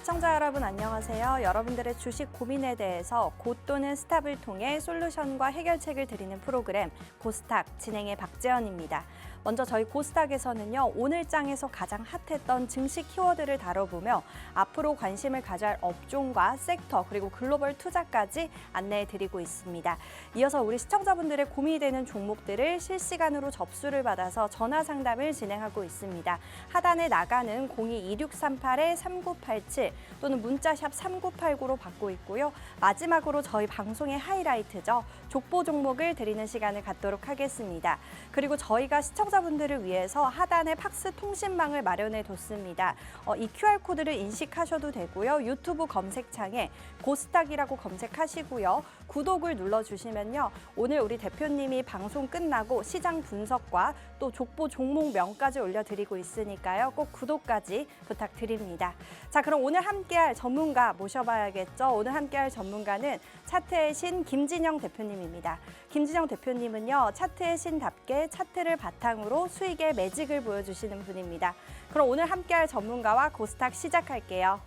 시청자 여러분 안녕하세요. 여러분들의 주식 고민에 대해서 고 또는 스탑을 통해 솔루션과 해결책을 드리는 프로그램 고스탁 진행의 박재현입니다. 먼저 저희 고스탁에서는요, 오늘 장에서 가장 핫했던 증시 키워드를 다뤄보며 앞으로 관심을 가져야 할 업종과 섹터 그리고 글로벌 투자까지 안내해드리고 있습니다. 이어서 우리 시청자분들의 고민이 되는 종목들을 실시간으로 접수를 받아서 전화 상담을 진행하고 있습니다. 하단에 나가는 02-2638-3987 또는 문자샵 3989로 받고 있고요. 마지막으로 저희 방송의 하이라이트죠. 족보 종목을 드리는 시간을 갖도록 하겠습니다. 그리고 저희가 시청자분들을 위해서 하단에 팍스 통신망을 마련해 뒀습니다. 이 QR코드를 인식하셔도 되고요. 유튜브 검색창에 고스탁이라고 검색하시고요. 구독을 눌러주시면요. 오늘 우리 대표님이 방송 끝나고 시장 분석과 또 족보 종목명까지 올려드리고 있으니까요. 꼭 구독까지 부탁드립니다. 자, 그럼 오늘 함께할 전문가 모셔봐야겠죠. 오늘 함께할 전문가는 차트의 신 김진영 대표님입니다. 김진영 대표님은요, 차트의 신답게 차트를 바탕으로 수익의 매직을 보여주시는 분입니다. 그럼 오늘 함께할 전문가와 고스탁 시작할게요.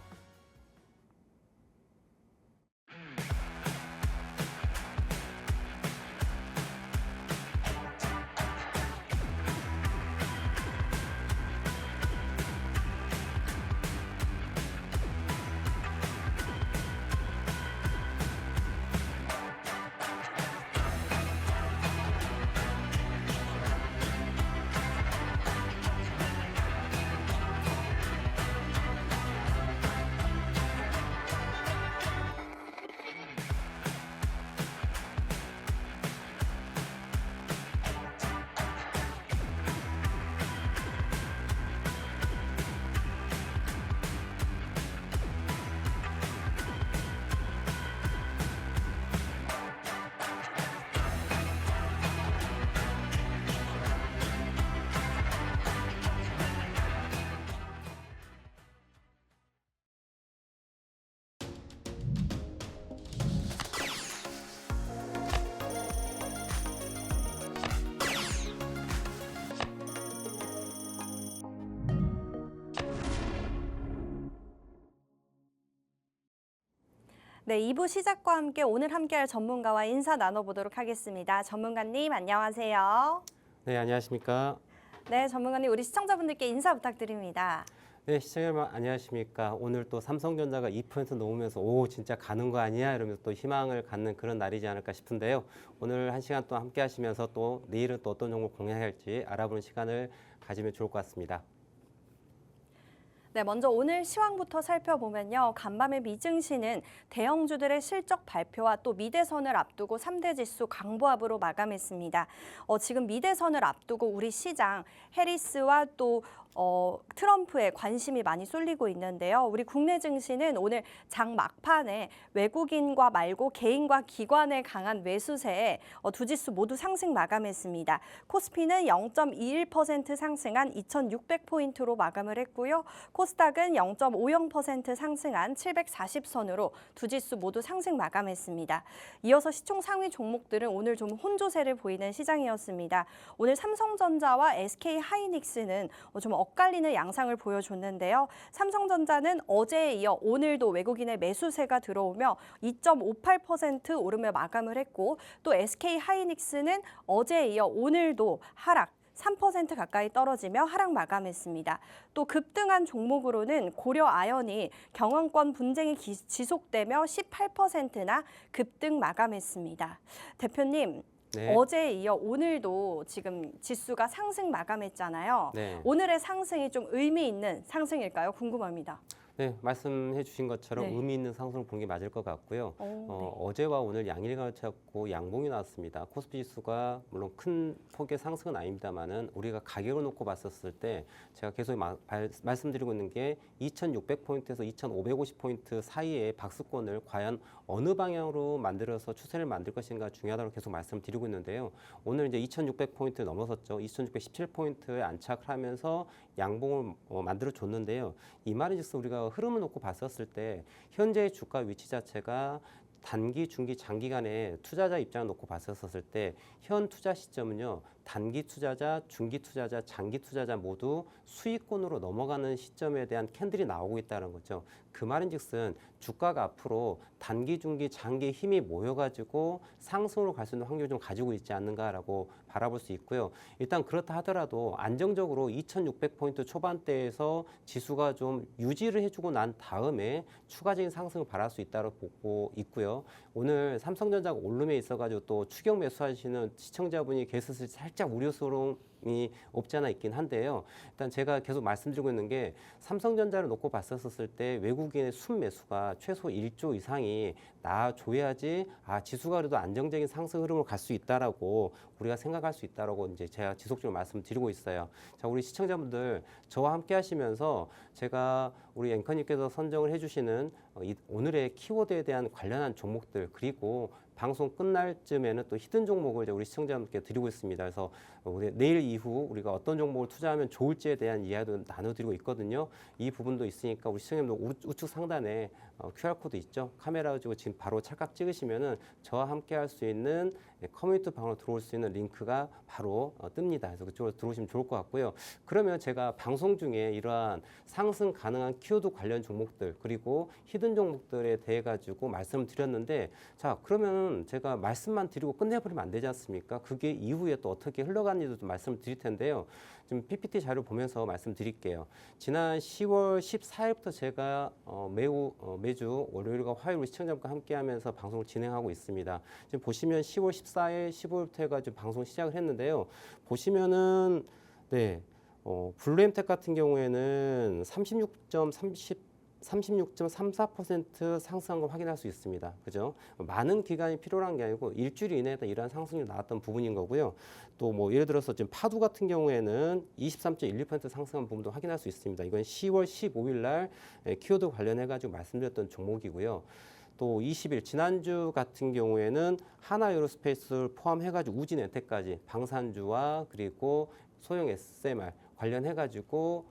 네, 2부 시작과 함께 오늘 함께할 전문가와 인사 나눠보도록 하겠습니다. 전문가님 안녕하세요. 네, 안녕하십니까? 네, 전문가님 우리 시청자분들께 인사 부탁드립니다. 네, 시청자 여러분 안녕하십니까? 오늘 또 삼성전자가 2% 넘으면서 오 진짜 가는 거 아니야? 이러면서 또 희망을 갖는 그런 날이지 않을까 싶은데요. 오늘 한 시간 또 함께 하시면서 또 내일은 또 어떤 종목 공략해야 할지 알아보는 시간을 가지면 좋을 것 같습니다. 네, 먼저 오늘 시황부터 살펴보면요. 간밤에 미증시는 대형주들의 실적 발표와 또 미대선을 앞두고 3대 지수 강보합으로 마감했습니다. 지금 미대선을 앞두고 우리 시장 해리스와 또 트럼프에 관심이 많이 쏠리고 있는데요. 우리 국내 증시는 오늘 장 막판에 외국인과 말고 개인과 기관의 강한 매수세에 두 지수 모두 상승 마감했습니다. 코스피는 0.21% 상승한 2,600포인트로 마감을 했고요. 코스닥은 0.50% 상승한 740선으로 두 지수 모두 상승 마감했습니다. 이어서 시총 상위 종목들은 오늘 좀 혼조세를 보이는 시장이었습니다. 오늘 삼성전자와 SK하이닉스는 좀 엇갈리는 양상을 보여줬는데요. 삼성전자는 어제에 이어 오늘도 외국인의 매수세가 들어오며 2.58% 오르며 마감을 했고 또 SK하이닉스는 어제에 이어 오늘도 하락 3% 가까이 떨어지며 하락 마감했습니다. 또 급등한 종목으로는 고려아연이 경영권 분쟁이 지속되며 18%나 급등 마감했습니다. 대표님, 네. 어제에 이어 오늘도 지금 지수가 상승 마감했잖아요. 네. 오늘의 상승이 좀 의미 있는 상승일까요? 궁금합니다. 네, 말씀해 주신 것처럼 네. 의미 있는 상승을 본 게 맞을 것 같고요. 네. 어제와 오늘 양일간을 찾고 양봉이 나왔습니다. 코스피 지수가 물론 큰 폭의 상승은 아닙니다만은 우리가 가격을 놓고 봤었을 때 제가 계속 말씀드리고 있는 게 2,600포인트에서 2,550포인트 사이의 박스권을 과연 어느 방향으로 만들어서 추세를 만들 것인가 중요하다고 계속 말씀드리고 있는데요. 오늘 이제 2,600포인트 넘어섰죠. 2,617포인트에 안착을 하면서 양봉을 만들어 줬는데요. 이마른 즉슨 우리가 흐름을 놓고 봤었을 때 현재의 주가 위치 자체가 단기, 중기, 장기간의 투자자 입장을 놓고 봤었을 때 현 투자 시점은요 단기 투자자, 중기 투자자, 장기 투자자 모두 수익권으로 넘어가는 시점에 대한 캔들이 나오고 있다는 거죠. 그 말인즉슨 주가가 앞으로 단기, 중기, 장기 힘이 모여가지고 상승으로 갈 수 있는 확률을 좀 가지고 있지 않는가라고 바라볼 수 있고요. 일단 그렇다 하더라도 안정적으로 2,600포인트 초반대에서 지수가 좀 유지를 해주고 난 다음에 추가적인 상승을 바랄 수 있다고 보고 있고요. 오늘 삼성전자가 오름에 있어가지고 또 추격 매수하시는 시청자분이 계셨을 때 살짝 우려스러움이 없지 않아 있긴 한데요. 일단 제가 계속 말씀드리고 있는 게 삼성전자를 놓고 봤었을 때 외국인의 순매수가 최소 1조 이상이 나와줘야지 지수가 그래도 안정적인 상승 흐름으로 갈 수 있다라고 우리가 생각할 수 있다라고 이제 제가 지속적으로 말씀드리고 있어요. 자, 우리 시청자분들 저와 함께 하시면서 제가 우리 앵커님께서 선정을 해주시는 오늘의 키워드에 대한 관련한 종목들 그리고 방송 끝날 쯤에는 또 히든 종목을 이제 우리 시청자분께 드리고 있습니다. 그래서 우리 내일 이후 우리가 어떤 종목을 투자하면 좋을지에 대한 이야기도 나눠드리고 있거든요. 이 부분도 있으니까 우리 시청자분들 우측 상단에 QR코드 있죠. 카메라 가지고 지금 바로 찰칵 찍으시면은 저와 함께 할 수 있는 커뮤니티 방으로 들어올 수 있는 링크가 바로 뜹니다. 그래서 그쪽으로 들어오시면 좋을 것 같고요. 그러면 제가 방송 중에 이러한 상승 가능한 키워드 관련 종목들 그리고 히든 종목들에 대해 가지고 말씀을 드렸는데 자 그러면 제가 말씀만 드리고 끝내버리면 안 되지 않습니까? 그게 이후에 또 어떻게 흘러가는지도 좀 말씀을 드릴 텐데요. 지금 PPT 자료 보면서 말씀드릴게요. 지난 10월 14일부터 제가 매주 월요일과 화요일 시청자분과 함께하면서 방송을 진행하고 있습니다. 지금 보시면 10월 14일, 15일부터 해가지고 방송 시작을 했는데요. 보시면은 블루엠텍 같은 경우에는 36.34% 상승한 걸 확인할 수 있습니다. 그죠? 많은 기간이 필요한 게 아니고 일주일 이내에 이러한 상승률이 나왔던 부분인 거고요. 또 뭐 예를 들어서 지금 파두 같은 경우에는 23.12% 상승한 부분도 확인할 수 있습니다. 이건 10월 15일 날 키워드 관련해 가지고 말씀드렸던 종목이고요. 또 20일 지난주 같은 경우에는 하나에어로스페이스를 포함해 가지고 우진엔텍까지 방산주와 그리고 소형 SMR 관련해 가지고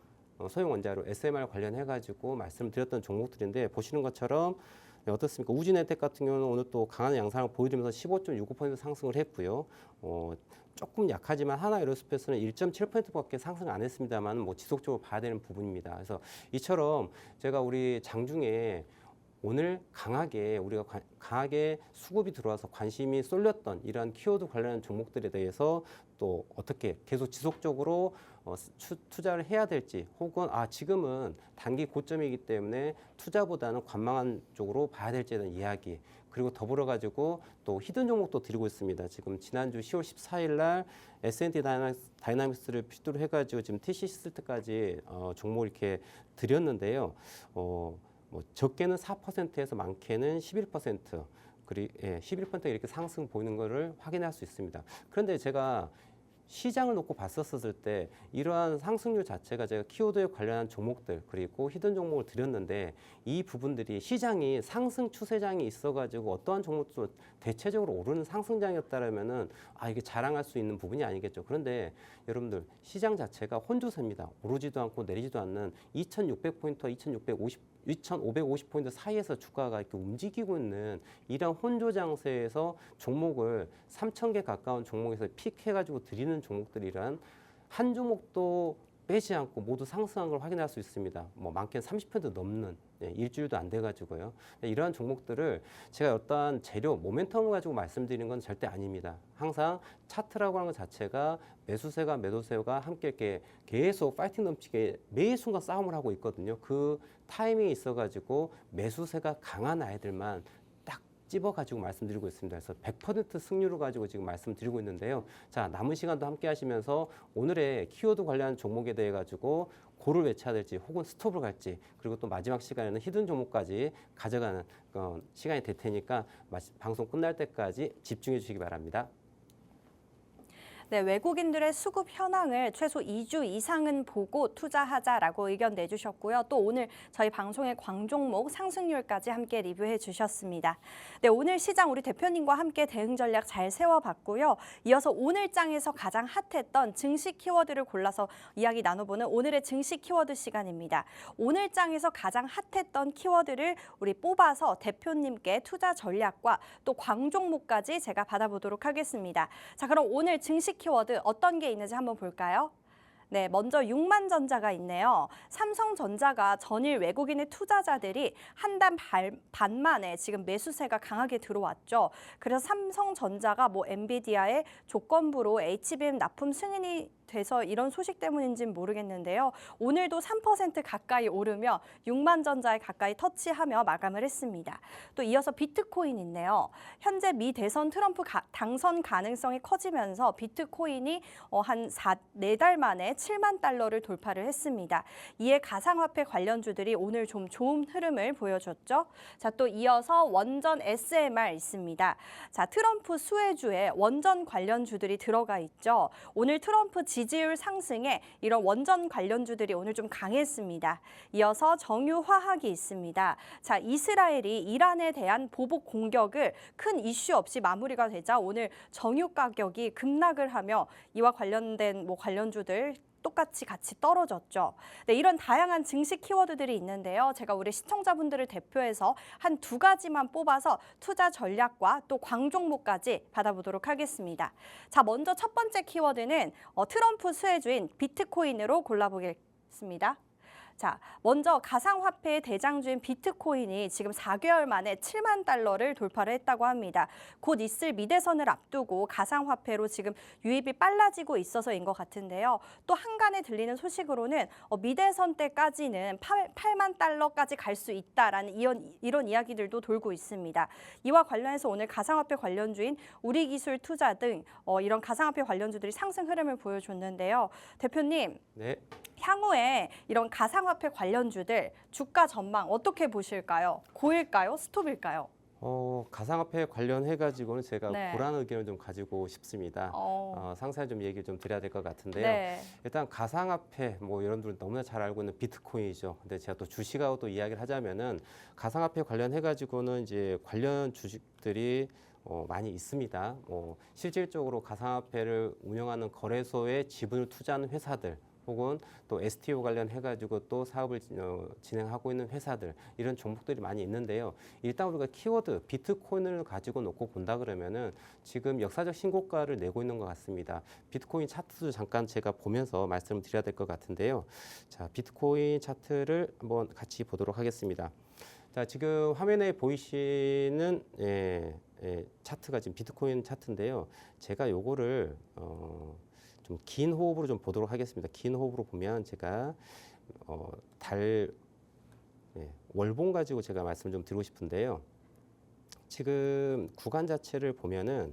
소형 원자로 SMR 관련해 가지고 말씀드렸던 종목들인데 보시는 것처럼 어떻습니까? 우진엔텍 같은 경우는 오늘 또 강한 양상을 보여주면서 15.65% 상승을 했고요. 조금 약하지만 하나에어로스페이스는 1.7%밖에 상승 안 했습니다만 뭐 지속적으로 봐야 되는 부분입니다. 그래서 이처럼 제가 우리 장중에 오늘 강하게 우리가 강하게 수급이 들어와서 관심이 쏠렸던 이러한 키워드 관련한 종목들에 대해서 또 어떻게 계속 지속적으로 투자를 해야 될지 혹은 지금은 단기 고점이기 때문에 투자보다는 관망한 쪽으로 봐야 될지에 대한 이야기 그리고 더불어 가지고 또 히든 종목도 드리고 있습니다. 지금 지난주 10월 14일 날 S&T 다이나믹스를 필두로 해가지고 지금 TC시스템까지 종목 이렇게 드렸는데요. 뭐 적게는 4%에서 많게는 11%, 11% 이렇게 상승 보이는 것을 확인할 수 있습니다. 그런데 제가 시장을 놓고 봤었을 때 이러한 상승률 자체가 제가 키워드에 관련한 종목들 그리고 히든 종목을 드렸는데 이 부분들이 시장이 상승 추세장이 있어가지고 어떠한 종목도 대체적으로 오르는 상승장이었다라면은 이게 자랑할 수 있는 부분이 아니겠죠. 그런데 여러분들 시장 자체가 혼조세입니다. 오르지도 않고 내리지도 않는 2,600포인트와 2,550포인트 사이에서 주가가 이렇게 움직이고 있는 이런 혼조 장세에서 종목을 3,000개 가까운 종목에서 픽해가지고 드리는 종목들이란 한 종목도 빼지 않고 모두 상승한 걸 확인할 수 있습니다. 뭐 많게는 30% 넘는 일주일도 안 돼가지고요. 이러한 종목들을 제가 어떠한 재료, 모멘텀을 가지고 말씀드리는 건 절대 아닙니다. 항상 차트라고 하는 것 자체가 매수세가 매도세가 함께 이렇게 계속 파이팅 넘치게 매 순간 싸움을 하고 있거든요. 그 타이밍이 있어가지고 매수세가 강한 아이들만 찝어가지고 말씀드리고 있습니다. 그래서 100% 승률을 가지고 지금 말씀드리고 있는데요. 자, 남은 시간도 함께 하시면서 오늘의 키워드 관련 종목에 대해 가지고 고를 외쳐야 될지 혹은 스톱을 갈지 그리고 또 마지막 시간에는 히든 종목까지 가져가는 시간이 될 테니까 방송 끝날 때까지 집중해 주시기 바랍니다. 네, 외국인들의 수급 현황을 최소 2주 이상은 보고 투자하자라고 의견 내주셨고요. 또 오늘 저희 방송의 광종목 상승률까지 함께 리뷰해 주셨습니다. 네, 오늘 시장 우리 대표님과 함께 대응 전략 잘 세워봤고요. 이어서 오늘 장에서 가장 핫했던 증시 키워드를 골라서 이야기 나눠보는 오늘의 증시 키워드 시간입니다. 오늘 장에서 가장 핫했던 키워드를 우리 뽑아서 대표님께 투자 전략과 또 광종목까지 제가 받아보도록 하겠습니다. 자, 그럼 오늘 증시 키워드 어떤 게 있는지 한번 볼까요? 네, 먼저 육만전자가 있네요. 삼성전자가 전일 외국인의 투자자들이 한 달 반 만에 지금 매수세가 강하게 들어왔죠. 그래서 삼성전자가 뭐 엔비디아의 조건부로 HBM 납품 승인이 돼서 이런 소식 때문인지는 모르겠는데요. 오늘도 3% 가까이 오르며 6만 전자에 가까이 터치하며 마감을 했습니다. 또 이어서 비트코인 있네요. 현재 미 대선 트럼프 당선 가능성이 커지면서 비트코인이 한 4달 만에 7만 달러를 돌파를 했습니다. 이에 가상화폐 관련주들이 오늘 좀 좋은 흐름을 보여줬죠. 자, 또 이어서 원전 SMR 있습니다. 자, 트럼프 수혜주에 원전 관련주들이 들어가 있죠. 오늘 트럼프 지지율 상승에 이런 원전 관련주들이 오늘 좀 강했습니다. 이어서 정유화학이 있습니다. 자, 이스라엘이 이란에 대한 보복 공격을 큰 이슈 없이 마무리가 되자 오늘 정유 가격이 급락을 하며 이와 관련된 관련주들 똑같이 같이 떨어졌죠. 네, 이런 다양한 증시 키워드들이 있는데요. 제가 우리 시청자분들을 대표해서 한 2가지만 뽑아서 투자 전략과 또 광종목까지 받아보도록 하겠습니다. 자, 먼저 첫 번째 키워드는 트럼프 수혜주인 비트코인으로 골라보겠습니다. 자, 먼저 가상화폐의 대장주인 비트코인이 지금 4개월 만에 7만 달러를 돌파를 했다고 합니다. 곧 있을 미대선을 앞두고 가상화폐로 지금 유입이 빨라지고 있어서인 것 같은데요. 또 한간에 들리는 소식으로는 미대선 때까지는 8만 달러까지 갈 수 있다라는 이런 이야기들도 돌고 있습니다. 이와 관련해서 오늘 가상화폐 관련주인 우리기술투자 등 이런 가상화폐 관련주들이 상승 흐름을 보여줬는데요. 대표님. 네. 향후에 이런 가상화폐 관련주들 주가 전망 어떻게 보실까요? 고일까요? 스톱일까요? 가상화폐 관련해가지고는 제가 네. 불안 의견을 좀 가지고 싶습니다. 상세히 좀 얘기 좀 드려야 될 것 같은데요. 네. 일단 가상화폐, 여러분들 너무나 잘 알고 있는 비트코인이죠. 근데 제가 또 주식하고 또 이야기를 하자면은 가상화폐 관련해가지고는 이제 관련 주식들이 많이 있습니다. 실질적으로 가상화폐를 운영하는 거래소에 지분을 투자하는 회사들, 혹은 또 STO 관련해가지고 또 사업을 진행하고 있는 회사들, 이런 종목들이 많이 있는데요. 일단 우리가 키워드 비트코인을 가지고 놓고 본다 그러면은 지금 역사적 신고가를 내고 있는 것 같습니다. 비트코인 차트도 잠깐 제가 보면서 말씀을 드려야 될 것 같은데요. 자, 비트코인 차트를 한번 같이 보도록 하겠습니다. 자, 지금 화면에 보이시는 차트가 지금 비트코인 차트인데요. 제가 요거를 좀 긴 호흡으로 좀 보도록 하겠습니다. 긴 호흡으로 보면 제가 월봉 가지고 제가 말씀을 좀 드리고 싶은데요. 지금 구간 자체를 보면은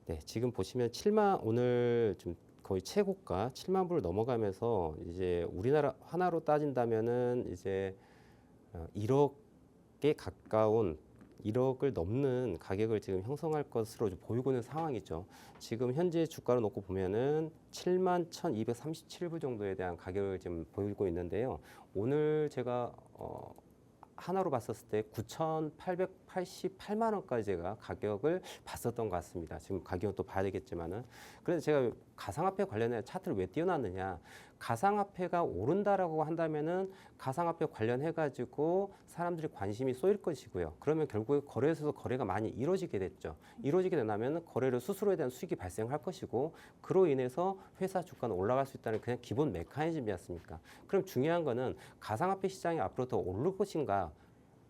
네, 지금 보시면 7만, 오늘 좀 거의 최고가 7만 불을 넘어가면서 이제 우리나라 하나로 따진다면은 이제 1억에 가까운 1억을 넘는 가격을 지금 형성할 것으로 보이고 있는 상황이죠. 지금 현재 주가로 놓고 보면은 7만 1,237불 정도에 대한 가격을 지금 보이고 있는데요. 오늘 제가 하나로 봤었을 때 9,888만 원까지 제가 가격을 봤었던 것 같습니다. 지금 가격은 또 봐야 되겠지만은. 그래서 제가 가상화폐 관련해 차트를 왜 띄워놨느냐. 가상화폐가 오른다라고 한다면은 가상화폐 관련해가지고 사람들이 관심이 쏠릴 것이고요. 그러면 결국에 거래소에서 거래가 많이 이루어지게 됐죠. 이루어지게 된다면 거래료 수수료에 대한 수익이 발생할 것이고, 그로 인해서 회사 주가는 올라갈 수 있다는 그냥 기본 메커니즘이었습니까? 그럼 중요한 거는 가상화폐 시장이 앞으로 더 오를 것인가,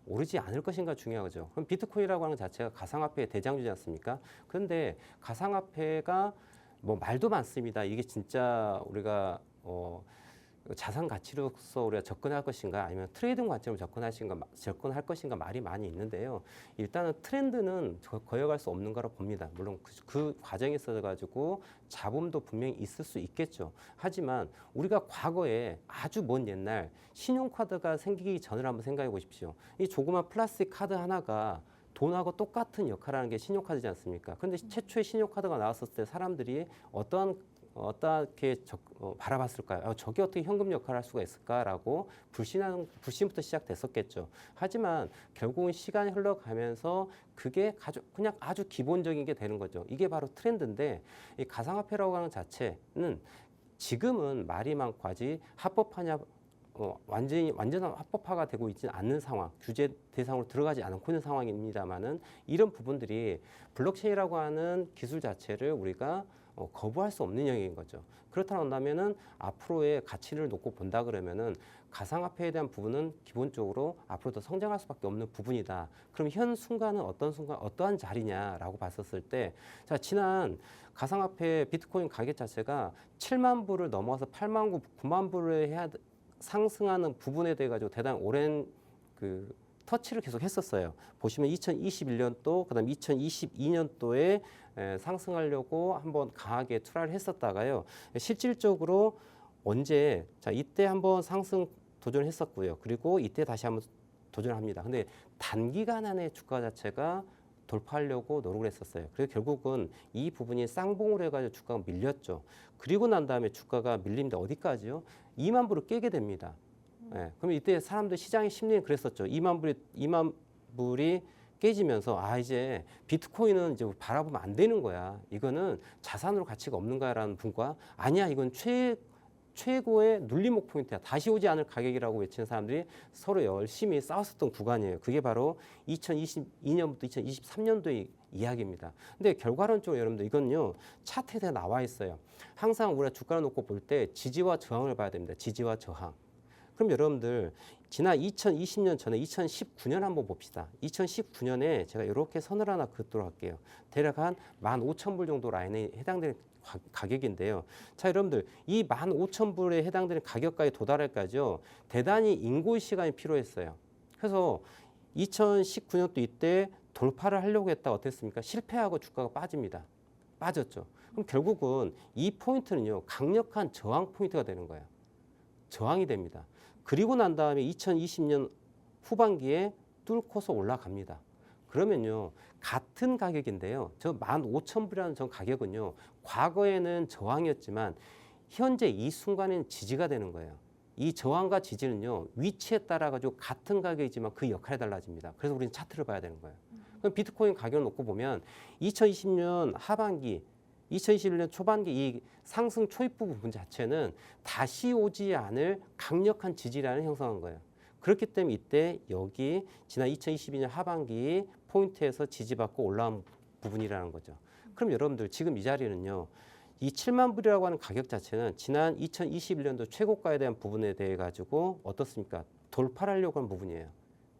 오르지 않을 것인가 중요하죠. 그럼 비트코인이라고 하는 것 자체가 가상화폐의 대장주지 않습니까? 그런데 가상화폐가 말도 많습니다. 이게 진짜 우리가 자산 가치로서 우리가 접근할 것인가, 아니면 트레이딩 관점으로 접근할 것인가 말이 많이 있는데요. 일단은 트렌드는 거역할 수 없는 거라고 봅니다. 물론 그 과정에 있어 가지고 잡음도 분명히 있을 수 있겠죠. 하지만 우리가 과거에 아주 먼 옛날 신용카드가 생기기 전을 한번 생각해 보십시오. 이 조그만 플라스틱 카드 하나가 돈하고 똑같은 역할을 하는 게 신용카드지 않습니까? 그런데 최초의 신용카드가 나왔을 때 사람들이 어떻게 바라봤을까요? 저게 어떻게 현금 역할을 할 수가 있을까라고 불신부터 시작됐었겠죠. 하지만 결국은 시간이 흘러가면서 그게 그냥 아주 기본적인 게 되는 거죠. 이게 바로 트렌드인데, 이 가상화폐라고 하는 자체는 지금은 말이 많고 하지 합법하냐 완전한 합법화가 되고 있지는 않는 상황, 규제 대상으로 들어가지 않고 있는 상황입니다만은 이런 부분들이 블록체인이라고 하는 기술 자체를 우리가 거부할 수 없는 영역인 거죠. 그렇다고 한다면은 앞으로의 가치를 놓고 본다 그러면은 가상화폐에 대한 부분은 기본적으로 앞으로 더 성장할 수밖에 없는 부분이다. 그럼 현 순간은 어떠한 자리냐라고 봤었을 때, 자, 지난 가상화폐 비트코인 가격 자체가 7만 불을 넘어서 8만 9만 불을 해야 상승하는 부분에 대해 가지고 대단히 오랜 그 터치를 계속 했었어요. 보시면 2021년도, 그다음 2022년도에 상승하려고 한번 강하게 투자를 했었다가요. 실질적으로 언제 자 이때 한번 상승 도전을 했었고요. 그리고 이때 다시 한번 도전을 합니다. 근데 단기간 안에 주가 자체가 돌파하려고 노력을 했었어요. 그래서 결국은 이 부분이 쌍봉으로 해가지고 주가가 밀렸죠. 그리고 난 다음에 주가가 밀립니다. 어디까지요? 2만 불을 깨게 됩니다. 예, 그럼 이때 사람들 시장의 심리는 그랬었죠. 2만 불이 깨지면서 아 이제 비트코인은 이제 바라보면 안 되는 거야. 이거는 자산으로 가치가 없는 거야라는 분과 아니야 이건 최고의 눌림목 포인트야. 다시 오지 않을 가격이라고 외치는 사람들이 서로 열심히 싸웠었던 구간이에요. 그게 바로 2022년부터 2023년도의 이야기입니다. 근데 결과론적으로 여러분들 이건요 차트에 다 나와 있어요. 항상 우리가 주가를 놓고 볼 때 지지와 저항을 봐야 됩니다. 지지와 저항. 그럼 여러분들 지난 2020년 전에 2019년 한번 봅시다. 2019년에 제가 이렇게 선을 하나 긋도록 할게요. 대략 한 15,000불 정도 라인에 해당되는 가격인데요. 자, 여러분들 이 15,000불에 해당되는 가격까지 도달할까지요. 대단히 인고의 시간이 필요했어요. 그래서 2019년도 이때 돌파를 하려고 했다 어땠습니까? 실패하고 주가가 빠집니다. 빠졌죠. 그럼 결국은 이 포인트는요. 강력한 저항 포인트가 되는 거예요. 저항이 됩니다. 그리고 난 다음에 2020년 후반기에 뚫고서 올라갑니다. 그러면요. 같은 가격인데요. 저 15,000불이라는 저 가격은요. 과거에는 저항이었지만 현재 이 순간에는 지지가 되는 거예요. 이 저항과 지지는요. 위치에 따라 가지고 같은 가격이지만 그 역할이 달라집니다. 그래서 우리는 차트를 봐야 되는 거예요. 그럼 비트코인 가격을 놓고 보면 2020년 하반기 2021년 초반기 이 상승 초입부 부분 자체는 다시 오지 않을 강력한 지지라는 형성한 거예요. 그렇기 때문에 이때 여기 지난 2022년 하반기 포인트에서 지지받고 올라온 부분이라는 거죠. 그럼 여러분들 지금 이 자리는요. 이 7만 불이라고 하는 가격 자체는 지난 2021년도 최고가에 대한 부분에 대해 가지고 어떻습니까? 돌파를 하려고 하는 부분이에요.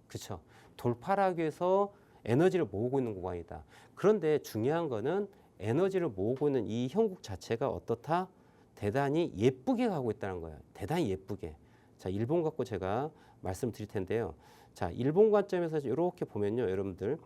그렇죠? 돌파를 하기 위해서 에너지를 모으고 있는 구간이다. 그런데 중요한 거는 에너지를 모으고 있는 이 형국 자체가 어떻다? 대단히 예쁘게 가고 있다는 거예요. 대단히 예쁘게. 자, 일본 갖고 제가 말씀드릴 텐데요. 자, 일본 관점에서 이렇게 보면요, 여러분들.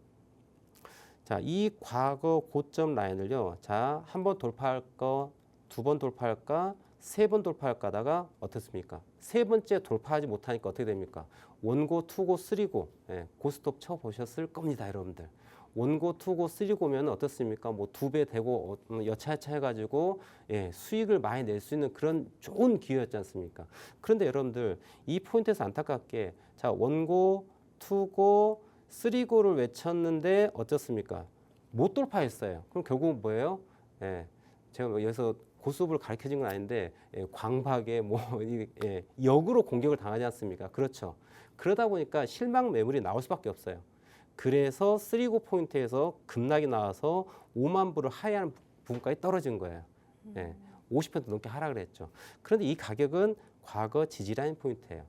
자, 이 과거 고점 라인을요. 자, 한 번 돌파할까, 두 번 돌파할까, 세 번 돌파할까 하다가 어떻습니까? 세 번째 돌파하지 못하니까 어떻게 됩니까? 원고, 투고, 쓰리고, 예, 고스톱 쳐 보셨을 겁니다, 여러분들. 원고, 투고, 쓰리고면 어떻습니까? 뭐 2배 되고 여차여차 해가지고 예, 수익을 많이 낼 수 있는 그런 좋은 기회였지 않습니까? 그런데 여러분들 이 포인트에서 안타깝게 자 원고, 투고, 쓰리고를 외쳤는데 어떻습니까? 못 돌파했어요. 그럼 결국은 뭐예요? 예, 제가 여기서 고스톱을 가르쳐준 건 아닌데 예, 광박에 뭐 예, 역으로 공격을 당하지 않습니까? 그렇죠. 그러다 보니까 실망 매물이 나올 수밖에 없어요. 그래서 쓰리고 포인트에서 급락이 나와서 5만 불을 하회하는 부분까지 떨어진 거예요. 예, 50% 넘게 하락을 했죠. 그런데 이 가격은 과거 지지라인 포인트예요.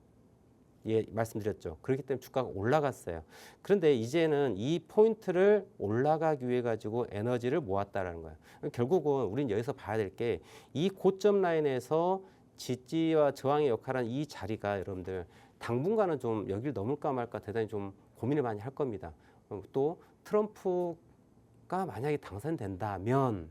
예, 말씀드렸죠. 그렇기 때문에 주가가 올라갔어요. 그런데 이제는 이 포인트를 올라가기 위해 가지고 에너지를 모았다라는 거예요. 결국은 우리는 여기서 봐야 될 게 이 고점 라인에서 지지와 저항의 역할한 이 자리가 여러분들 당분간은 좀 여기를 넘을까 말까 대단히 좀 고민을 많이 할 겁니다. 또 트럼프가 만약에 당선된다면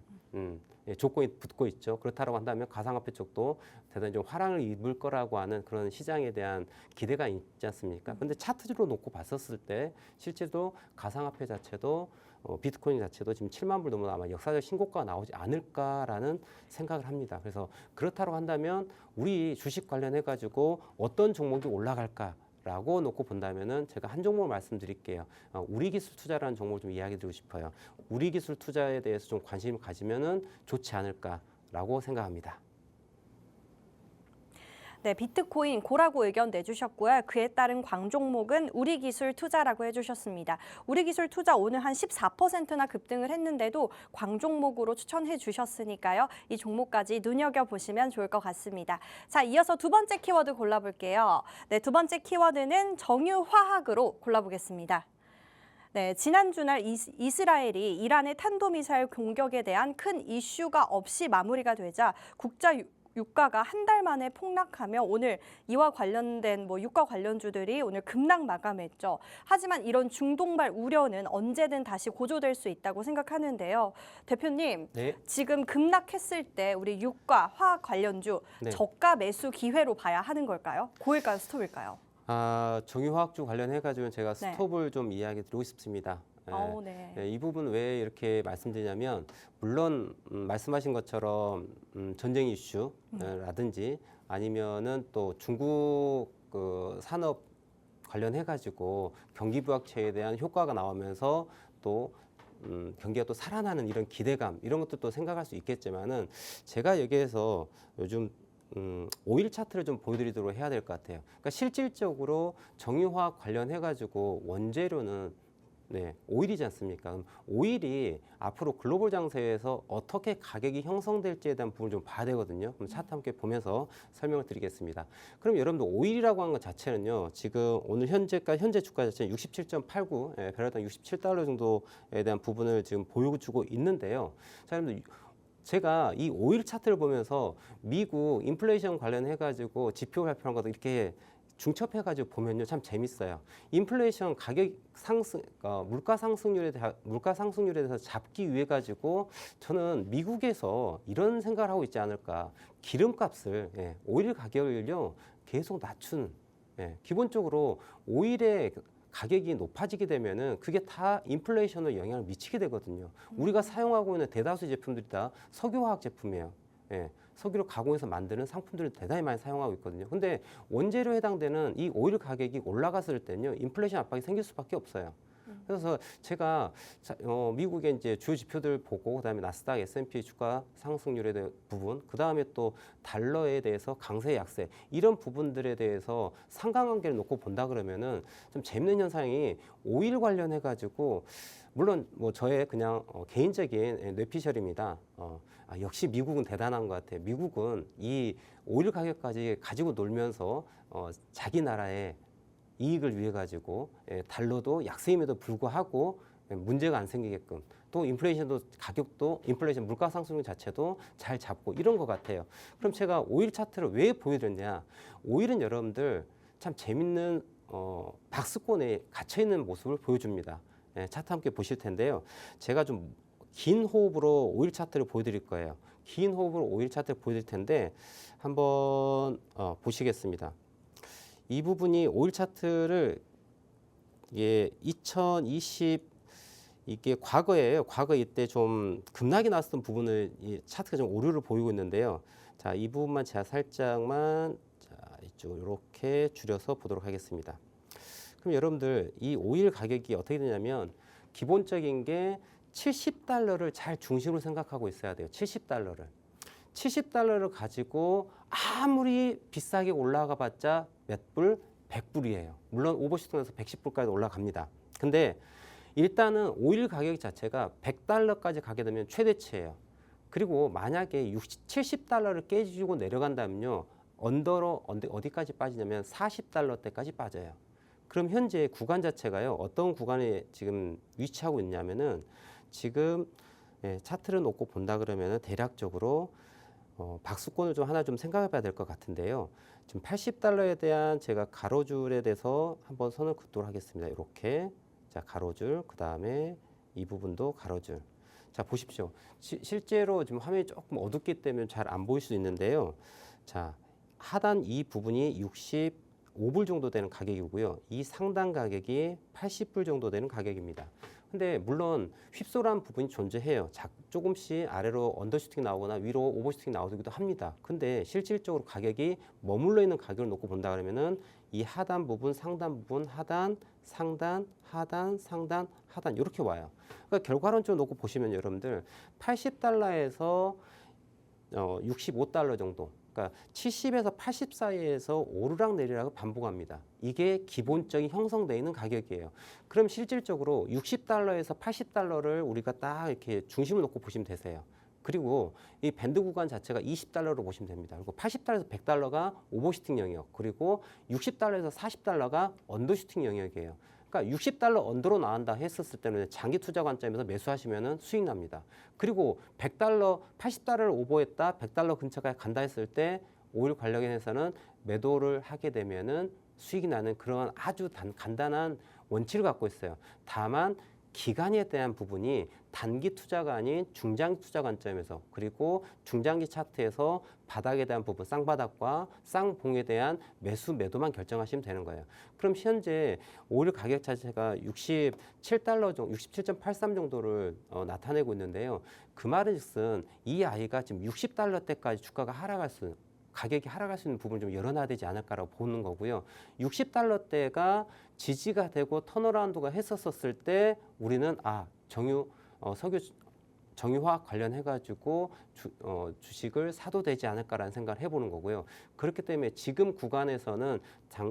예, 조건이 붙고 있죠. 그렇다고 한다면 가상화폐 쪽도 대단히 좀 화랑을 입을 거라고 하는 그런 시장에 대한 기대가 있지 않습니까? 근데 차트로 놓고 봤었을 때 실제로 가상화폐 자체도 비트코인 자체도 지금 7만 불 넘어 아마 역사적 신고가가 나오지 않을까라는 생각을 합니다. 그래서 그렇다고 한다면 우리 주식 관련해 가지고 어떤 종목이 올라갈까? 라고 놓고 본다면은 제가 한 종목을 말씀드릴게요. 우리 기술 투자라는 종목을 좀 이야기 드리고 싶어요. 우리 기술 투자에 대해서 좀 관심을 가지면은 좋지 않을까라고 생각합니다. 네, 비트코인 고라고 의견 내주셨고요. 그에 따른 광종목은 우리기술 투자라고 해주셨습니다. 우리기술 투자 오늘 한 14%나 급등을 했는데도 광종목으로 추천해 주셨으니까요. 이 종목까지 눈여겨보시면 좋을 것 같습니다. 자, 이어서 두 번째 키워드 골라볼게요. 네, 두 번째 키워드는 정유화학으로 골라보겠습니다. 네, 지난 주말 이스라엘이 이란의 탄도미사일 공격에 대한 큰 이슈가 없이 마무리가 되자 국자 유가가 한 달 만에 폭락하며 오늘 이와 관련된 유가 관련주들이 오늘 급락 마감했죠. 하지만 이런 중동발 우려는 언제든 다시 고조될 수 있다고 생각하는데요. 대표님, 네. 지금 급락했을 때 우리 유가, 화학 관련주 네. 저가 매수 기회로 봐야 하는 걸까요? 고일까요, 스톱일까요? 정유화학주 관련해가지고 제가 네. 스톱을 좀 이야기 드리고 싶습니다. 네. 이 부분 왜 이렇게 말씀드리냐면 물론 말씀하신 것처럼 전쟁 이슈라든지 아니면은 또 중국 그 산업 관련해가지고 경기 부각체에 대한 효과가 나오면서 또 경기가 또 살아나는 이런 기대감 이런 것도 생각할 수 있겠지만은 제가 여기에서 요즘 5일 차트를 좀 보여드리도록 해야 될 것 같아요. 그러니까 실질적으로 정유화학 관련해가지고 원재료는 오일이지 않습니까? 그럼 오일이 앞으로 글로벌 장세에서 어떻게 가격이 형성될지에 대한 부분을 좀 봐야 되거든요. 그럼 차트 함께 보면서 설명을 드리겠습니다. 그럼 여러분들 오일이라고 하는 것 자체는요. 지금 오늘 현재 주가 자체는 67.89, 배럴당 67달러 정도에 대한 부분을 지금 보여주고 있는데요. 자, 여러분들 제가 이 오일 차트를 보면서 미국 인플레이션 관련해가지고 지표 발표한 것도 이렇게 중첩해가지고 보면요 참 재밌어요. 인플레이션 가격 상승, 물가 상승률에 대해서 잡기 위해 가지고 저는 미국에서 이런 생각을 하고 있지 않을까. 기름값을 오일 가격을요 계속 낮춘. 기본적으로 오일의 가격이 높아지게 되면은 그게 다 인플레이션에 영향을 미치게 되거든요. 우리가 사용하고 있는 대다수 제품들이 다 석유화학 제품이에요. 석유를 가공해서 만드는 상품들을 대단히 많이 사용하고 있거든요. 근데 원재료에 해당되는 이 오일 가격이 올라갔을 때는요, 인플레이션 압박이 생길 수밖에 없어요. 그래서 제가 미국의 이제 주요 지표들 보고 그다음에 나스닥, S&P 주가 상승률에 대한 부분, 그다음에 또 달러에 대해서 강세, 약세 이런 부분들에 대해서 상관관계를 놓고 본다 그러면은 좀 재밌는 현상이 오일 관련해 가지고 물론 저의 그냥 개인적인 뇌피셜입니다. 역시 미국은 대단한 것 같아요. 미국은 이 오일 가격까지 가지고 놀면서 자기 나라의 이익을 위해 가지고 달러도 약세임에도 불구하고 문제가 안 생기게끔 또 인플레이션도 가격도 인플레이션 물가 상승률 자체도 잘 잡고 이런 것 같아요. 그럼 제가 오일 차트를 왜 보여드렸냐? 오일은 여러분들 참 재밌는 박스권에 갇혀 있는 모습을 보여줍니다. 차트 함께 보실 텐데요. 제가 좀 긴 호흡으로 오일 차트를 보여드릴 거예요. 긴 호흡으로 오일 차트를 보여드릴 텐데 한번 보시겠습니다. 이 부분이 오일 차트를 이게 2020 이게 과거예요. 과거 이때 좀 급락이 나왔던 부분을 이 차트가 좀 오류를 보이고 있는데요. 자, 이 부분만 제가 살짝만 이쪽 이렇게 줄여서 보도록 하겠습니다. 그럼 여러분들 이 오일 가격이 어떻게 되냐면 기본적인 게 70달러를 잘 중심으로 생각하고 있어야 돼요. 70달러를. 70달러를 가지고 아무리 비싸게 올라가 봤자 몇 불? 100불이에요. 물론 오버슈팅에서 110불까지 올라갑니다. 근데 일단은 오일 가격 자체가 100달러까지 가게 되면 최대치예요. 그리고 만약에 70달러를 깨지고 내려간다면요. 어디까지 빠지냐면 40달러대까지 빠져요. 그럼 현재 구간 자체가요. 어떤 구간에 지금 위치하고 있냐면은 지금 차트를 놓고 본다 그러면은 대략적으로 박스권을 좀 하나 좀 생각해 봐야 될 것 같은데요. 지금 80달러에 대한 제가 가로줄에 대해서 한번 선을 긋도록 하겠습니다. 이렇게. 자, 가로줄. 그다음에 이 부분도 가로줄. 자, 보십시오. 실제로 지금 화면이 조금 어둡기 때문에 잘 안 보일 수 있는데요. 자, 하단 이 부분이 65불 정도 되는 가격이고요. 이 상단 가격이 80불 정도 되는 가격입니다. 근데 물론 휩쓸어한 부분이 존재해요. 조금씩 아래로 언더슈팅 나오거나 위로 오버슈팅 나오기도 합니다. 근데 실질적으로 가격이 머물러 있는 가격을 놓고 본다 그러면은 이 하단 부분, 상단 부분, 하단, 상단, 하단, 상단, 하단 이렇게 와요. 그러니까 결과론적으로 놓고 보시면 여러분들 80달러에서 65달러 정도 그러니까 70에서 80 사이에서 오르락 내리락을 반복합니다. 이게 기본적인 형성되어 있는 가격이에요. 그럼 실질적으로 60달러에서 80달러를 우리가 딱 이렇게 중심을 놓고 보시면 되세요. 그리고 이 밴드 구간 자체가 20달러로 보시면 됩니다. 그리고 80달러에서 100달러가 오버슈팅 영역, 그리고 60달러에서 40달러가 언더슈팅 영역이에요. 그러니까 60달러 언더로 나온다 했었을 때는 장기 투자 관점에서 매수하시면 수익 납니다. 그리고 100달러, 80달러를 오버했다, 100달러 근처까지 간다 했을 때 오일 관련해서는 매도를 하게 되면은 수익이 나는 그런 아주 간단한 원칙을 갖고 있어요. 다만 기간에 대한 부분이 단기 투자가 아닌 중장기 투자 관점에서, 그리고 중장기 차트에서 바닥에 대한 부분, 쌍바닥과 쌍봉에 대한 매도만 결정하시면 되는 거예요. 그럼 현재 오일 가격 자체가 67달러 정도, 67.83 정도를 나타내고 있는데요. 그 말은즉슨 이 아이가 지금 60달러대까지 주가가 가격이 하락할 수 있는 부분을 좀 열어놔야 되지 않을까라고 보는 거고요. 60달러대가 지지가 되고 턴어라운드가 했었을 때 우리는 석유 정유화학 관련해가지고 주식을 사도 되지 않을까라는 생각을 해보는 거고요. 그렇기 때문에 지금 구간에서는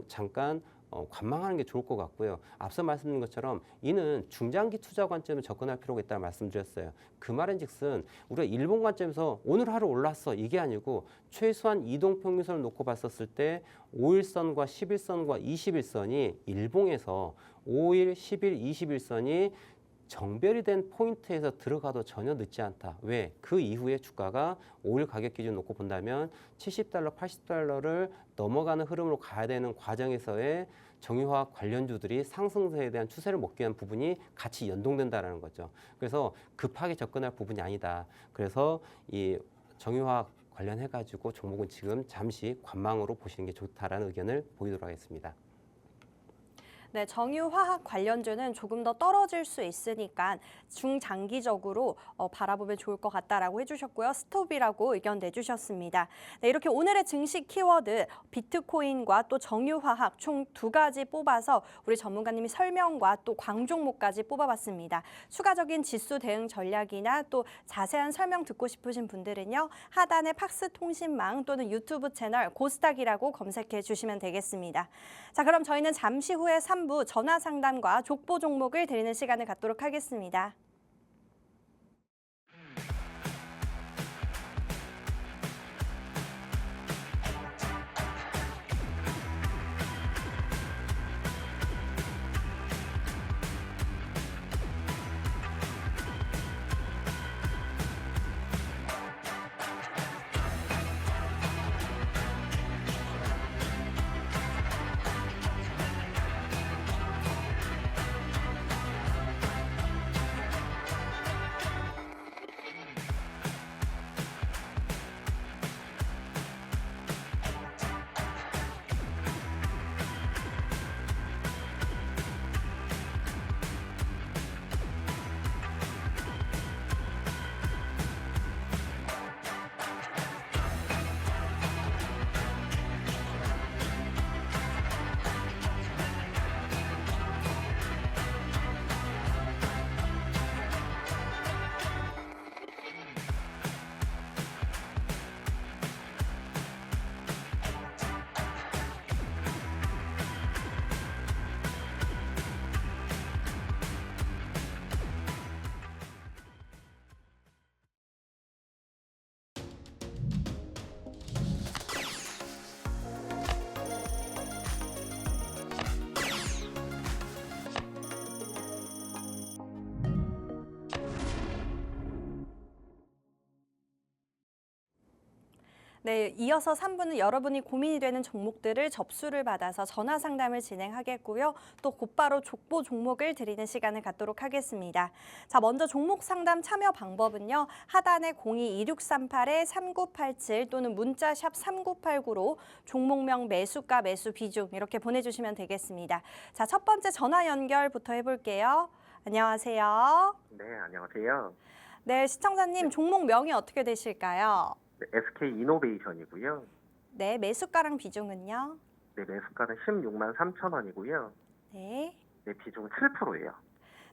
잠깐 관망하는 게 좋을 것 같고요. 앞서 말씀드린 것처럼 이는 중장기 투자 관점에 접근할 필요가 있다고 말씀드렸어요. 그 말인즉슨 우리가 일본 관점에서 오늘 하루 올랐어 이게 아니고 최소한 이동평균선을 놓고 봤었을 때 5일선과 10일선과 21선이 일봉에서 5일, 10일, 21선이 정별이 된 포인트에서 들어가도 전혀 늦지 않다. 왜? 그 이후에 주가가 5일 가격 기준 놓고 본다면 70달러, 80달러를 넘어가는 흐름으로 가야 되는 과정에서의 정유화학 관련주들이 상승세에 대한 추세를 먹기 위한 부분이 같이 연동된다는 거죠. 그래서 급하게 접근할 부분이 아니다. 그래서 이 정유화학 관련해가지고 종목은 지금 잠시 관망으로 보시는 게 좋다라는 의견을 보이도록 하겠습니다. 네, 정유화학 관련주는 조금 더 떨어질 수 있으니까 중장기적으로 바라보면 좋을 것 같다라고 해주셨고요. 스톱이라고 의견 내주셨습니다. 네, 이렇게 오늘의 증시 키워드 비트코인과 또 정유화학 총 2가지 뽑아서 우리 전문가님이 설명과 또 광종목까지 뽑아봤습니다. 추가적인 지수 대응 전략이나 또 자세한 설명 듣고 싶으신 분들은요. 하단의 팍스 통신망 또는 유튜브 채널 고스닥이라고 검색해 주시면 되겠습니다. 자, 그럼 저희는 잠시 후에 3부 전화 상담과 족보 종목을 드리는 시간을 갖도록 하겠습니다. 네, 이어서 3부는 여러분이 고민이 되는 종목들을 접수를 받아서 전화 상담을 진행하겠고요. 또 곧바로 족보 종목을 드리는 시간을 갖도록 하겠습니다. 자, 먼저 종목 상담 참여 방법은요. 하단에 02-2638-3987 또는 문자 샵 3989로 종목명, 매수가, 매수 비중 이렇게 보내주시면 되겠습니다. 자, 첫 번째 전화 연결부터 해볼게요. 안녕하세요. 네, 안녕하세요. 네, 시청자님 종목명이 어떻게 되실까요? 네, SK이노베이션이고요. 네, 매수가랑 비중은요? 네, 매수가는 16만 3천 원이고요. 네. 네, 비중은 7%예요.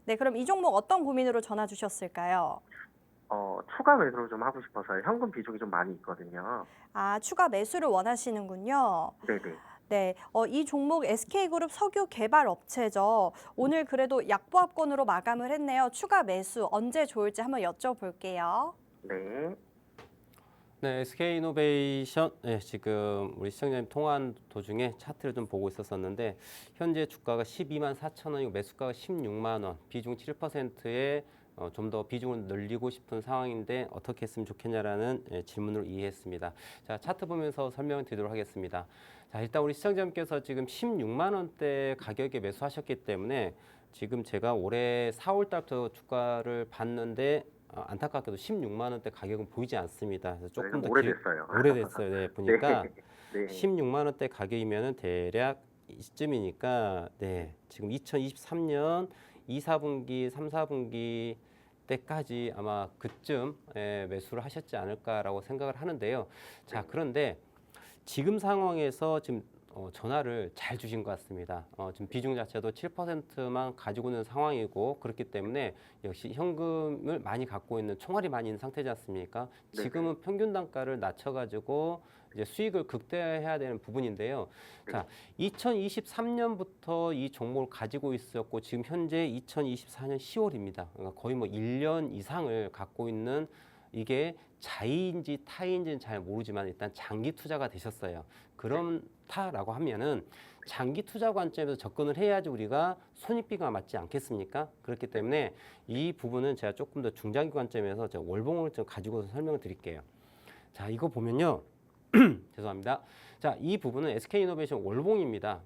네, 그럼 이 종목 어떤 고민으로 전화 주셨을까요? 추가 매수를 좀 하고 싶어서요. 현금 비중이 좀 많이 있거든요. 아, 추가 매수를 원하시는군요. 네네. 네, 이 종목 SK그룹 석유 개발 업체죠. 오늘 그래도 약보합권으로 마감을 했네요. 추가 매수 언제 좋을지 한번 여쭤볼게요. 네. 네, SK이노베이션 지금 우리 시청자님 통화한 도중에 차트를 좀 보고 있었었는데 현재 주가가 12만 4천 원이고 매수가가 16만 원, 비중 7%에 좀 더 비중을 늘리고 싶은 상황인데 어떻게 했으면 좋겠냐라는 질문을 이해했습니다. 자, 차트 보면서 설명을 드리도록 하겠습니다. 자, 일단 우리 시청자님께서 지금 16만 원대 가격에 매수하셨기 때문에 지금 제가 올해 4월 달부터 주가를 봤는데 안타깝게도 16만 원대 가격은 보이지 않습니다. 그래서 조금 더 오래됐어요. 오래됐어요. 네, 보니까 네. 16만 원대 가격이면은 대략 이쯤이니까 네, 지금 2023년 2, 4분기, 3, 4분기 때까지 아마 그쯤 매수를 하셨지 않을까라고 생각을 하는데요. 자, 그런데 지금 상황에서 지금 전화를 잘 주신 것 같습니다. 지금 비중 자체도 7%만 가지고 있는 상황이고 그렇기 때문에 역시 현금을 많이 갖고 있는 총알이 많이 있는 상태지 않습니까? 네네. 지금은 평균 단가를 낮춰가지고 이제 수익을 극대화해야 되는 부분인데요. 자, 2023년부터 이 종목을 가지고 있었고 지금 현재 2024년 10월입니다. 그러니까 거의 뭐 1년 이상을 갖고 있는 이게 자의인지 타의인지는 잘 모르지만 일단 장기 투자가 되셨어요. 그렇다라고 하면은 장기 투자 관점에서 접근을 해야지 우리가 손익비가 맞지 않겠습니까? 그렇기 때문에 이 부분은 제가 조금 더 중장기 관점에서 제가 월봉을 좀 가지고 설명을 드릴게요. 자, 이거 보면요. 죄송합니다. 자, 이 부분은 SK이노베이션 월봉입니다.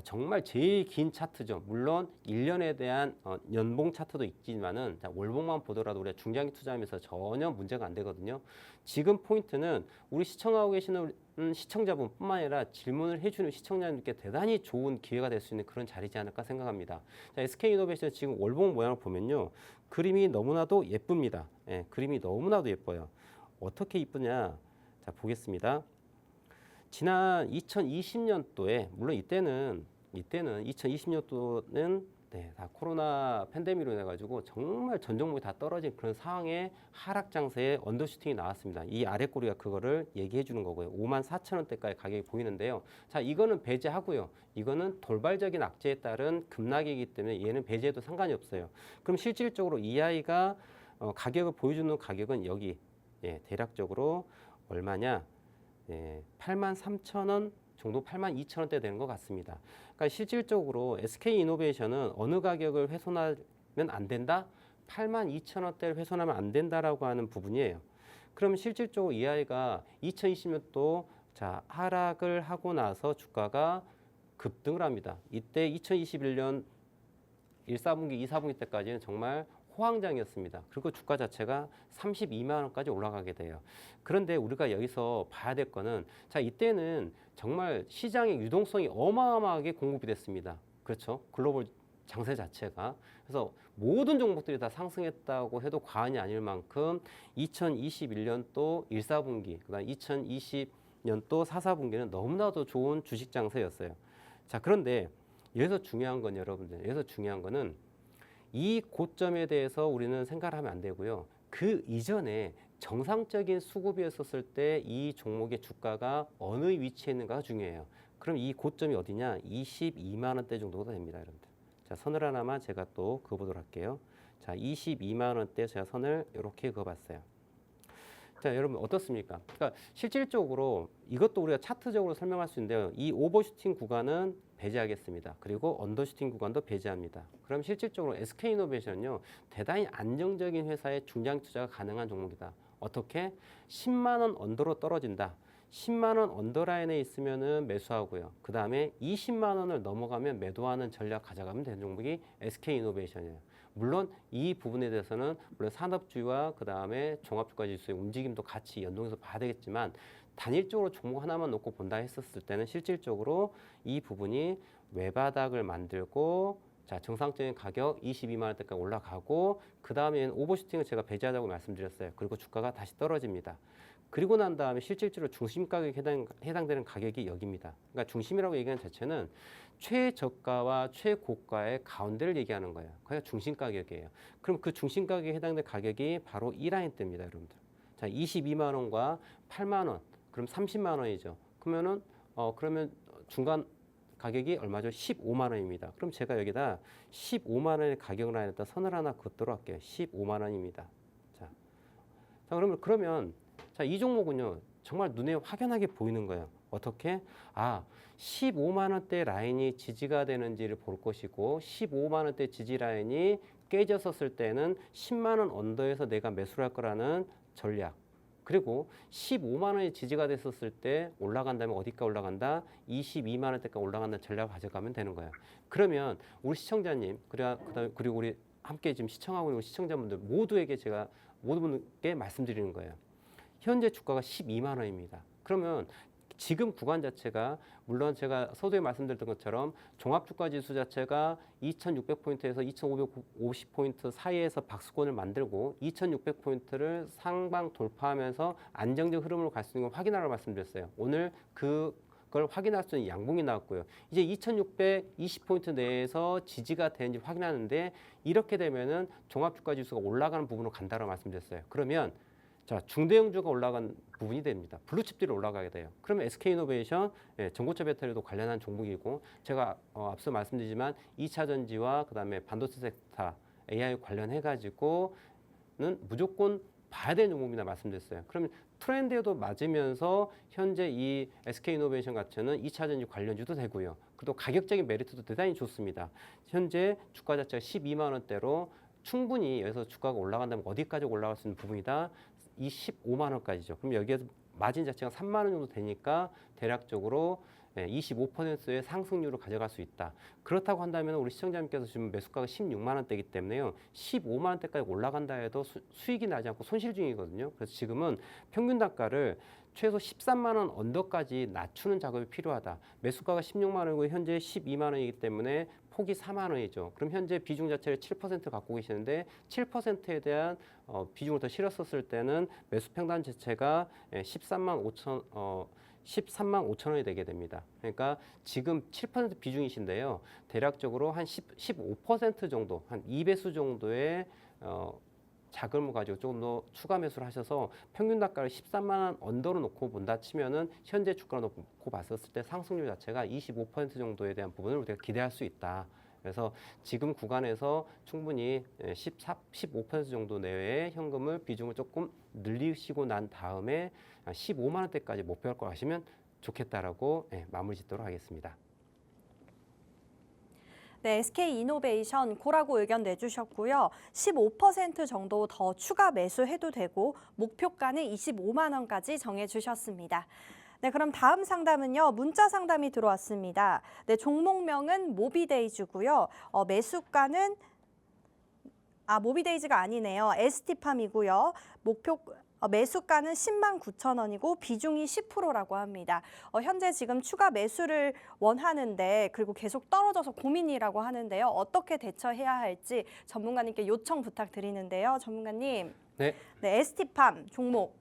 정말 제일 긴 차트죠. 물론 1년에 대한 연봉 차트도 있지만은 자, 월봉만 보더라도 우리가 중장기 투자하면서 전혀 문제가 안 되거든요. 지금 포인트는 우리 시청하고 계시는 시청자분뿐만 아니라 질문을 해주는 시청자님께 대단히 좋은 기회가 될 수 있는 그런 자리지 않을까 생각합니다. 자, SK이노베이션 지금 월봉 모양을 보면요. 그림이 너무나도 예쁩니다. 그림이 너무나도 예뻐요. 어떻게 이쁘냐? 자, 보겠습니다. 지난 2020년도에 물론 이때는 2020년도는 다 코로나 팬데믹으로 인해 가지고 정말 전 종목이 다 떨어진 그런 상황에 하락 장세에 언더슈팅이 나왔습니다. 이 아래 꼬리가 그거를 얘기해 주는 거고요. 5만 4천 원대까지 가격이 보이는데요. 자, 이거는 배제하고요. 이거는 돌발적인 악재에 따른 급락이기 때문에 얘는 배제해도 상관이 없어요. 그럼 실질적으로 이 아이가 가격을 보여주는 가격은 여기 대략적으로 얼마냐? 8만 3천 원 정도 8만 2천 원대 되는 것 같습니다. 그러니까 실질적으로 SK이노베이션은 어느 가격을 훼손하면 안 된다? 8만 2천 원대를 훼손하면 안 된다라고 하는 부분이에요. 그럼 실질적으로 이 아이가 2020년도 자, 하락을 하고 나서 주가가 급등을 합니다. 이때 2021년 1, 4분기, 2, 4분기 때까지는 정말 호황장이었습니다. 그리고 주가 자체가 32만 원까지 올라가게 돼요. 그런데 우리가 여기서 봐야 될 거는 자, 이때는 정말 시장의 유동성이 어마어마하게 공급이 됐습니다. 그렇죠? 글로벌 장세 자체가. 그래서 모든 종목들이 다 상승했다고 해도 과언이 아닐 만큼 2021년도 1, 4분기, 그다음 2020년도 4, 4분기는 너무나도 좋은 주식 장세였어요. 자, 그런데 여기서 중요한 건 여러분들, 여기서 중요한 거는 이 고점에 대해서 우리는 생각을 하면 안 되고요. 그 이전에 정상적인 수급이었었을 때 이 종목의 주가가 어느 위치에 있는가가 중요해요. 그럼 이 고점이 어디냐? 22만 원대 정도가 됩니다, 여러분들. 자, 선을 하나만 제가 또 그어보도록 할게요. 자, 22만 원대 제가 선을 이렇게 그어봤어요. 자, 여러분 어떻습니까? 그러니까 실질적으로 이것도 우리가 차트적으로 설명할 수 있는데요. 이 오버슈팅 구간은 배제하겠습니다. 그리고 언더슈팅 구간도 배제합니다. 그럼 실질적으로 SK이노베이션은요. 대단히 안정적인 회사의 중장 투자가 가능한 종목이다. 어떻게? 10만 원 언더로 떨어진다. 10만 원 언더라인에 있으면은 매수하고요. 그 다음에 20만 원을 넘어가면 매도하는 전략 가져가면 되는 종목이 SK이노베이션이에요. 물론 이 부분에 대해서는 물론 산업주와 그 다음에 종합주가 지수의 움직임도 같이 연동해서 봐야 되겠지만 단일적으로 종목 하나만 놓고 본다 했었을 때는 실질적으로 이 부분이 외바닥을 만들고 자, 정상적인 가격 22만 원대까지 올라가고 그 다음에는 오버슈팅을 제가 배제하자고 말씀드렸어요. 그리고 주가가 다시 떨어집니다. 그리고 난 다음에 실질적으로 중심 가격에 해당되는 가격이 여기입니다. 그러니까 중심이라고 얘기하는 자체는 최저가와 최고가의 가운데를 얘기하는 거예요. 그게 중심 가격이에요. 그럼 그 중심 가격에 해당되는 가격이 바로 이 라인 대입니다, 여러분들. 자, 22만 원과 8만 원, 그럼 30만 원이죠. 그러면 중간 가격이 얼마죠? 15만 원입니다. 그럼 제가 여기다 15만 원의 가격 라인에다 선을 하나 긋도록 할게요. 15만 원입니다. 자, 그러면 자, 이 종목은요, 정말 눈에 확연하게 보이는 거예요. 어떻게? 15만 원대 라인이 지지가 되는지를 볼 것이고, 15만 원대 지지 라인이 깨졌었을 때는 10만 원 언더에서 내가 매수를 할 거라는 전략. 그리고 15만 원이 지지가 됐었을 때 올라간다면 어디까지 올라간다? 22만 원대까지 올라간다는 전략을 가져가면 되는 거예요. 그러면 우리 시청자님, 그리고 우리 함께 지금 시청하고 있는 시청자분들 모두에게 제가 모든 분께 말씀드리는 거예요. 현재 주가가 12만 원입니다. 그러면 지금 구간 자체가 물론 제가 서두에 말씀드렸던 것처럼 종합주가지수 자체가 2600포인트에서 2550포인트 사이에서 박스권을 만들고 2600포인트를 상방 돌파하면서 안정적 흐름으로 갈 수 있는 걸 확인하라고 말씀드렸어요. 오늘 그걸 확인할 수 있는 양봉이 나왔고요. 이제 2620포인트 내에서 지지가 되는지 확인하는데 이렇게 되면은 종합주가지수가 올라가는 부분으로 간다고 말씀드렸어요. 그러면 자, 중대형주가 올라간 부분이 됩니다. 블루칩들이 올라가게 돼요. 그러면 SK이노베이션, 전고체 배터리도 관련한 종목이고 제가 앞서 말씀드리지만 2차 전지와 그다음에 반도체 섹터, AI 관련해가지고는 무조건 봐야 되는 종목이다 말씀드렸어요. 그러면 트렌드에도 맞으면서 현재 이 SK이노베이션 같은 2차 전지 관련주도 되고요. 그리고 가격적인 메리트도 대단히 좋습니다. 현재 주가 자체가 12만 원대로 충분히 여기서 주가가 올라간다면 어디까지 올라갈 수 있는 부분이다? 이 15만 원까지죠. 그럼 여기에서 마진 자체가 3만 원 정도 되니까 대략적으로 25%의 상승률을 가져갈 수 있다. 그렇다고 한다면 우리 시청자님께서 지금 매수가가 16만 원대이기 때문에요. 15만 원대까지 올라간다 해도 수익이 나지 않고 손실 중이거든요. 그래서 지금은 평균 단가를 최소 13만 원 언더까지 낮추는 작업이 필요하다. 매수가가 16만 원이고 현재 12만 원이기 때문에 폭이 4만 원이죠. 그럼 현재 비중 자체를 7% 갖고 계시는데 7%에 대한 비중을 더 실었었을 때는 매수 평단 자체가 13만 5천 원이 되게 됩니다. 그러니까 지금 7% 비중이신데요. 대략적으로 한 15% 정도, 한 2배수 정도의 자금을 가지고 조금 더 추가 매수를 하셔서 평균 단가를 13만 원 언더로 놓고 본다 치면은 현재 주가로 놓고 봤었을 때 상승률 자체가 25% 정도에 대한 부분을 우리가 기대할 수 있다. 그래서 지금 구간에서 충분히 15% 정도 내외의 현금을 비중을 조금 늘리시고 난 다음에 15만 원대까지 목표할 거 하시면 좋겠다라고 마무리 짓도록 하겠습니다. 네, SK이노베이션 고라고 의견 내주셨고요. 15% 정도 더 추가 매수해도 되고 목표가는 25만 원까지 정해주셨습니다. 네, 그럼 다음 상담은요. 문자 상담이 들어왔습니다. 네, 종목명은 모비데이즈고요. 매수가는 모비데이즈가 아니네요. ST팜이고요. 매수가는 10만 9천 원이고 비중이 10%라고 합니다. 현재 지금 추가 매수를 원하는데 그리고 계속 떨어져서 고민이라고 하는데요. 어떻게 대처해야 할지 전문가님께 요청 부탁드리는데요. 전문가님, 네, ST팜 종목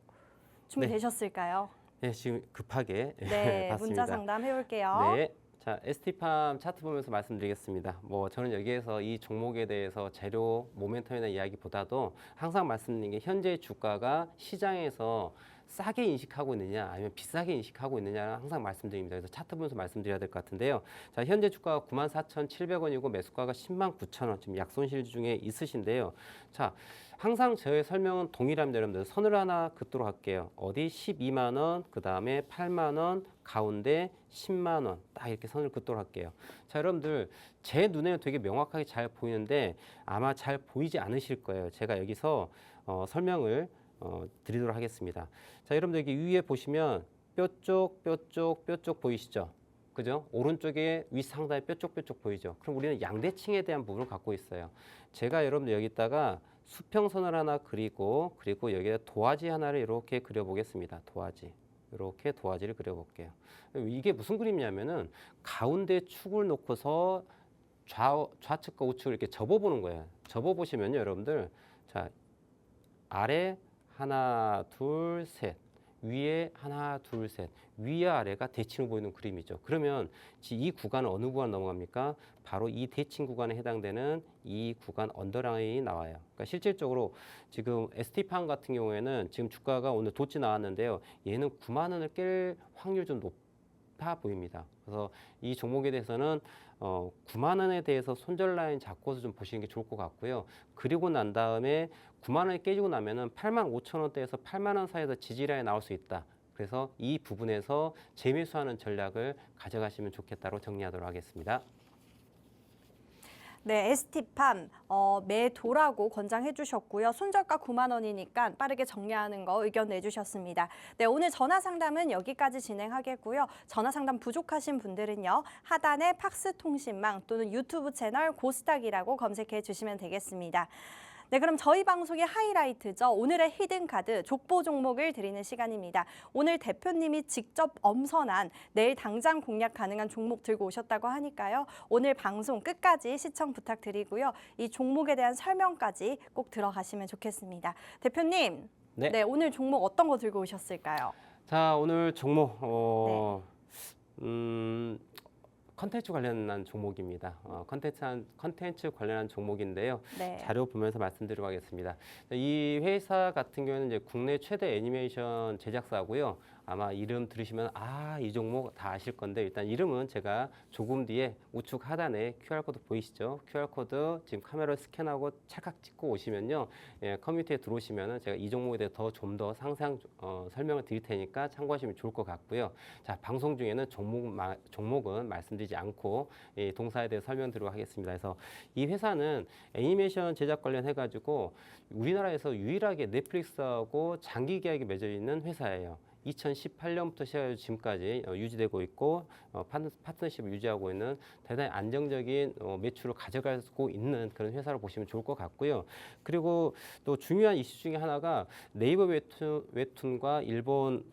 준비되셨을까요? 네, 지금 급하게 네, 봤습니다. 문자 상담 해볼게요. 네. 자, ST팜 차트 보면서 말씀드리겠습니다. 저는 여기에서 이 종목에 대해서 재료, 모멘텀에 대한 이야기보다도 항상 말씀드린 게 현재 주가가 시장에서 싸게 인식하고 있느냐 아니면 비싸게 인식하고 있느냐를 항상 말씀드립니다. 그래서 차트 보면서 말씀드려야 될 것 같은데요. 자, 현재 주가가 94,700원이고 매수가가 10만 9천 원, 지금 약손실 중에 있으신데요. 자, 항상 저의 설명은 동일합니다. 여러분들 선을 하나 긋도록 할게요. 어디 12만 원, 그 다음에 8만 원, 가운데 10만 원, 딱 이렇게 선을 긋도록 할게요. 자, 여러분들 제 눈에는 되게 명확하게 잘 보이는데 아마 잘 보이지 않으실 거예요. 제가 여기서 설명을 드리도록 하겠습니다. 자, 여러분들 여기 위에 보시면 뼈쪽 보이시죠? 그죠? 오른쪽에 윗상단에 뼈쪽 보이죠? 그럼 우리는 양대칭에 대한 부분을 갖고 있어요. 제가 여러분들 여기다가 수평선을 하나 그리고 여기에 도화지 하나를 이렇게 그려보겠습니다. 이렇게 도화지를 그려볼게요. 이게 무슨 그림이냐면은 가운데 축을 놓고서 좌측과 우측을 이렇게 접어보는 거예요. 접어보시면요, 여러분들. 자, 아래 하나, 둘, 셋. 위에 하나, 둘, 셋, 위와 아래가 대칭을 보이는 그림이죠. 그러면 이 구간은 어느 구간 넘어갑니까? 바로 이 대칭 구간에 해당되는 이 구간 언더라인이 나와요. 그러니까 실질적으로 지금 ST팜 같은 경우에는 지금 주가가 오늘 도치 나왔는데요. 얘는 9만 원을 깰 확률 좀 높아 보입니다. 그래서 이 종목에 대해서는 9만 원에 대해서 손절 라인 잡고서 좀 보시는 게 좋을 것 같고요. 그리고 난 다음에 9만 원이 깨지고 나면은 8만 5천 원대에서 8만 원 사이에서 지지 라인 나올 수 있다. 그래서 이 부분에서 재매수하는 전략을 가져가시면 좋겠다고 정리하도록 하겠습니다. 네, ST팜 매도라고 권장해 주셨고요. 손절가 9만 원이니까 빠르게 정리하는 거 의견 내주셨습니다. 네, 오늘 전화 상담은 여기까지 진행하겠고요. 전화 상담 부족하신 분들은요. 하단에 팍스통신망 또는 유튜브 채널 고스닥이라고 검색해 주시면 되겠습니다. 네, 그럼 저희 방송의 하이라이트죠. 오늘의 히든카드 족보 종목을 드리는 시간입니다. 오늘 대표님이 직접 엄선한 내일 당장 공략 가능한 종목 들고 오셨다고 하니까요. 오늘 방송 끝까지 시청 부탁드리고요. 이 종목에 대한 설명까지 꼭 들어가시면 좋겠습니다. 대표님, 네, 오늘 종목 어떤 거 들고 오셨을까요? 자, 오늘 종목 컨텐츠 관련한 종목입니다. 컨텐츠 관련한 종목인데요. 네. 자료 보면서 말씀드리도록 하겠습니다. 이 회사 같은 경우는 이제 국내 최대 애니메이션 제작사고요. 아마 이름 들으시면 이 종목 다 아실 건데 일단 이름은 제가 조금 뒤에 우측 하단에 QR코드 보이시죠? QR코드 지금 카메라를 스캔하고 찰칵 찍고 오시면요. 커뮤니티에 들어오시면은 제가 이 종목에 대해 좀 더 상세한 설명을 드릴 테니까 참고하시면 좋을 것 같고요. 자, 방송 중에는 종목은 말씀드리지 않고 동사에 대해 설명드리도록 하겠습니다. 그래서 이 회사는 애니메이션 제작 관련해가지고 우리나라에서 유일하게 넷플릭스하고 장기 계약이 맺어 있는 회사예요. 2018년부터 시작해서 지금까지 유지되고 있고 파트너십을 유지하고 있는 대단히 안정적인 매출을 가져가고 있는 그런 회사로 보시면 좋을 것 같고요. 그리고 또 중요한 이슈 중에 하나가 네이버 웹툰과 일본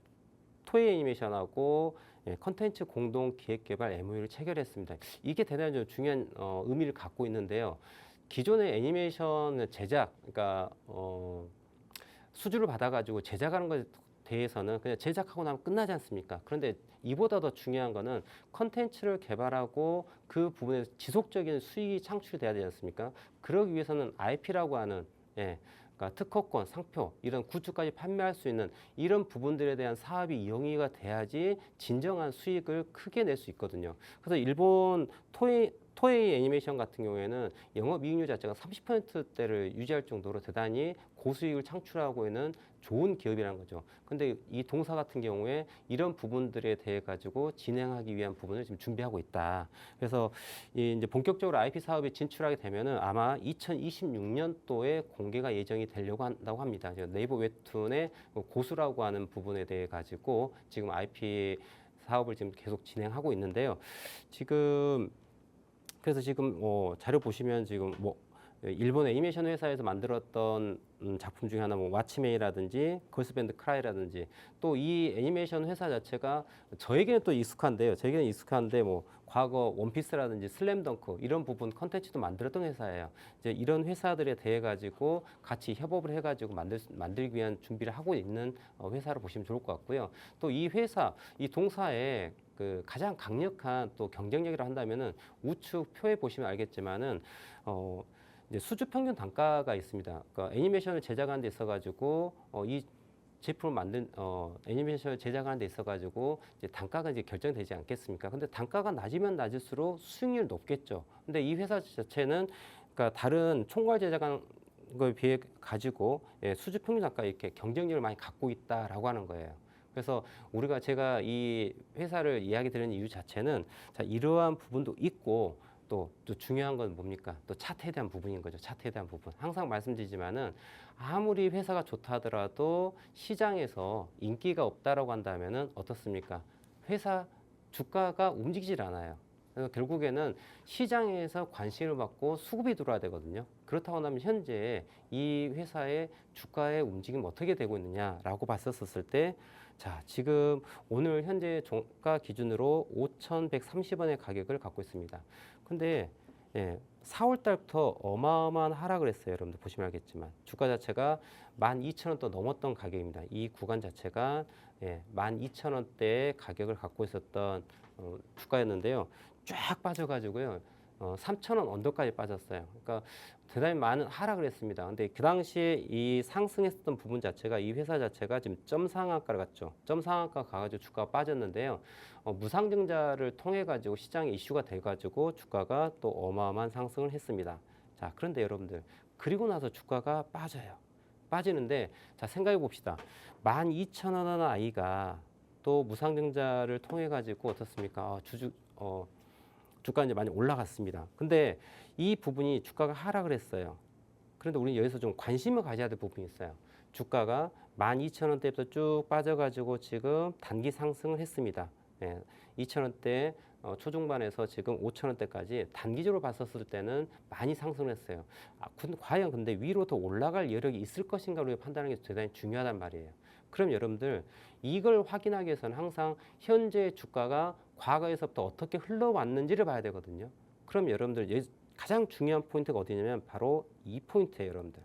토ei 애니메이션하고 컨텐츠 공동 기획 개발 MOU를 체결했습니다. 이게 대단히 좀 중요한 의미를 갖고 있는데요. 기존의 애니메이션 제작, 그러니까 수주를 받아가지고 제작하는 것에 대해서는 그냥 제작하고 나면 끝나지 않습니까? 그런데 이보다 더 중요한 거는 컨텐츠를 개발하고 그 부분에서 지속적인 수익이 창출돼야 되지 않습니까? 그러기 위해서는 IP라고 하는 그러니까 특허권, 상표 이런 굿즈까지 판매할 수 있는 이런 부분들에 대한 사업이 영위가 돼야지 진정한 수익을 크게 낼 수 있거든요. 그래서 일본 토에이 애니메이션 같은 경우에는 영업이익률 자체가 30%대를 유지할 정도로 대단히 고수익을 창출하고 있는 좋은 기업이라는 거죠. 근데 이 동사 같은 경우에 이런 부분들에 대해 가지고 진행하기 위한 부분을 지금 준비하고 있다. 그래서 이제 본격적으로 IP 사업에 진출하게 되면은 아마 2026년도에 공개가 예정이 되려고 한다고 합니다. 네이버 웹툰의 고수라고 하는 부분에 대해 가지고 지금 IP 사업을 지금 계속 진행하고 있는데요. 그래서 지금 자료 보시면 지금 일본 애니메이션 회사에서 만들었던 작품 중에 하나 왓치메이라든지 걸스밴드 크라이라든지 또 이 애니메이션 회사 자체가 저에게는 또 익숙한데요. 저에게는 익숙한데 과거 원피스라든지 슬램덩크 이런 부분 컨텐츠도 만들었던 회사예요. 이제 이런 회사들에 대해 가지고 같이 협업을 해가지고 만들기 위한 준비를 하고 있는 회사로 보시면 좋을 것 같고요. 또 이 회사, 이 동사에 그 가장 강력한 또 경쟁력이라 한다면은 우측 표에 보시면 알겠지만은 이제 수주 평균 단가가 있습니다. 그러니까 애니메이션을 제작하는 데 있어가지고 이 제품을 만든 애니메이션을 제작하는 데 있어가지고 이제 단가가 이제 결정되지 않겠습니까? 근데 단가가 낮으면 낮을수록 수익률이 높겠죠. 근데 이 회사 자체는 그러니까 다른 총괄 제작한 거에 비해 가지고 수주 평균 단가 이렇게 경쟁력을 많이 갖고 있다라고 하는 거예요. 그래서 제가 이 회사를 이야기 드리는 이유 자체는 자, 이러한 부분도 있고 또 중요한 건 뭡니까? 또 차트에 대한 부분인 거죠. 차트에 대한 부분. 항상 말씀드리지만은 아무리 회사가 좋다 하더라도 시장에서 인기가 없다라고 한다면은 어떻습니까? 회사 주가가 움직이질 않아요. 그래서 결국에는 시장에서 관심을 받고 수급이 들어와야 되거든요. 그렇다고 하면 현재 이 회사의 주가의 움직임이 어떻게 되고 있느냐라고 봤었을 때 자, 지금 오늘 현재 종가 기준으로 5,130원의 가격을 갖고 있습니다. 근데 4월 달부터 어마어마한 하락을 했어요. 여러분들 보시면 알겠지만 주가 자체가 12,000원 또 넘었던 가격입니다. 이 구간 자체가 12,000원대의 가격을 갖고 있었던 주가였는데요. 쫙 빠져가지고요. 3,000원 언더까지 빠졌어요. 그러니까 대단히 많은 하락을 했습니다. 근데 그 당시에 이 상승했었던 부분 자체가 이 회사 자체가 지금 점상한가를 갔죠. 점상한가 가가지고 주가가 빠졌는데요. 무상증자를 통해 가지고 시장에 이슈가 돼 가지고 주가가 또 어마어마한 상승을 했습니다. 자, 그런데 여러분들 그리고 나서 주가가 빠져요. 빠지는데 자, 생각해 봅시다. 12,000원 아이가 또 무상증자를 통해 가지고 어떻습니까? 주가 이제 많이 올라갔습니다. 근데 이 부분이 주가가 하락을 했어요. 그런데 우리는 여기서 좀 관심을 가져야 될 부분이 있어요. 주가가 12,000원대부터 쭉 빠져가지고 지금 단기 상승을 했습니다. 2,000원대 초중반에서 지금 5,000원대까지 단기적으로 봤었을 때는 많이 상승을 했어요. 과연 근데 위로 더 올라갈 여력이 있을 것인가 우리가 판단하는 게 대단히 중요하단 말이에요. 그럼 여러분들 이걸 확인하기 위해서는 항상 현재 주가가 과거에서부터 어떻게 흘러왔는지를 봐야 되거든요. 그럼 여러분들 가장 중요한 포인트가 어디냐면 바로 이 포인트예요, 여러분들.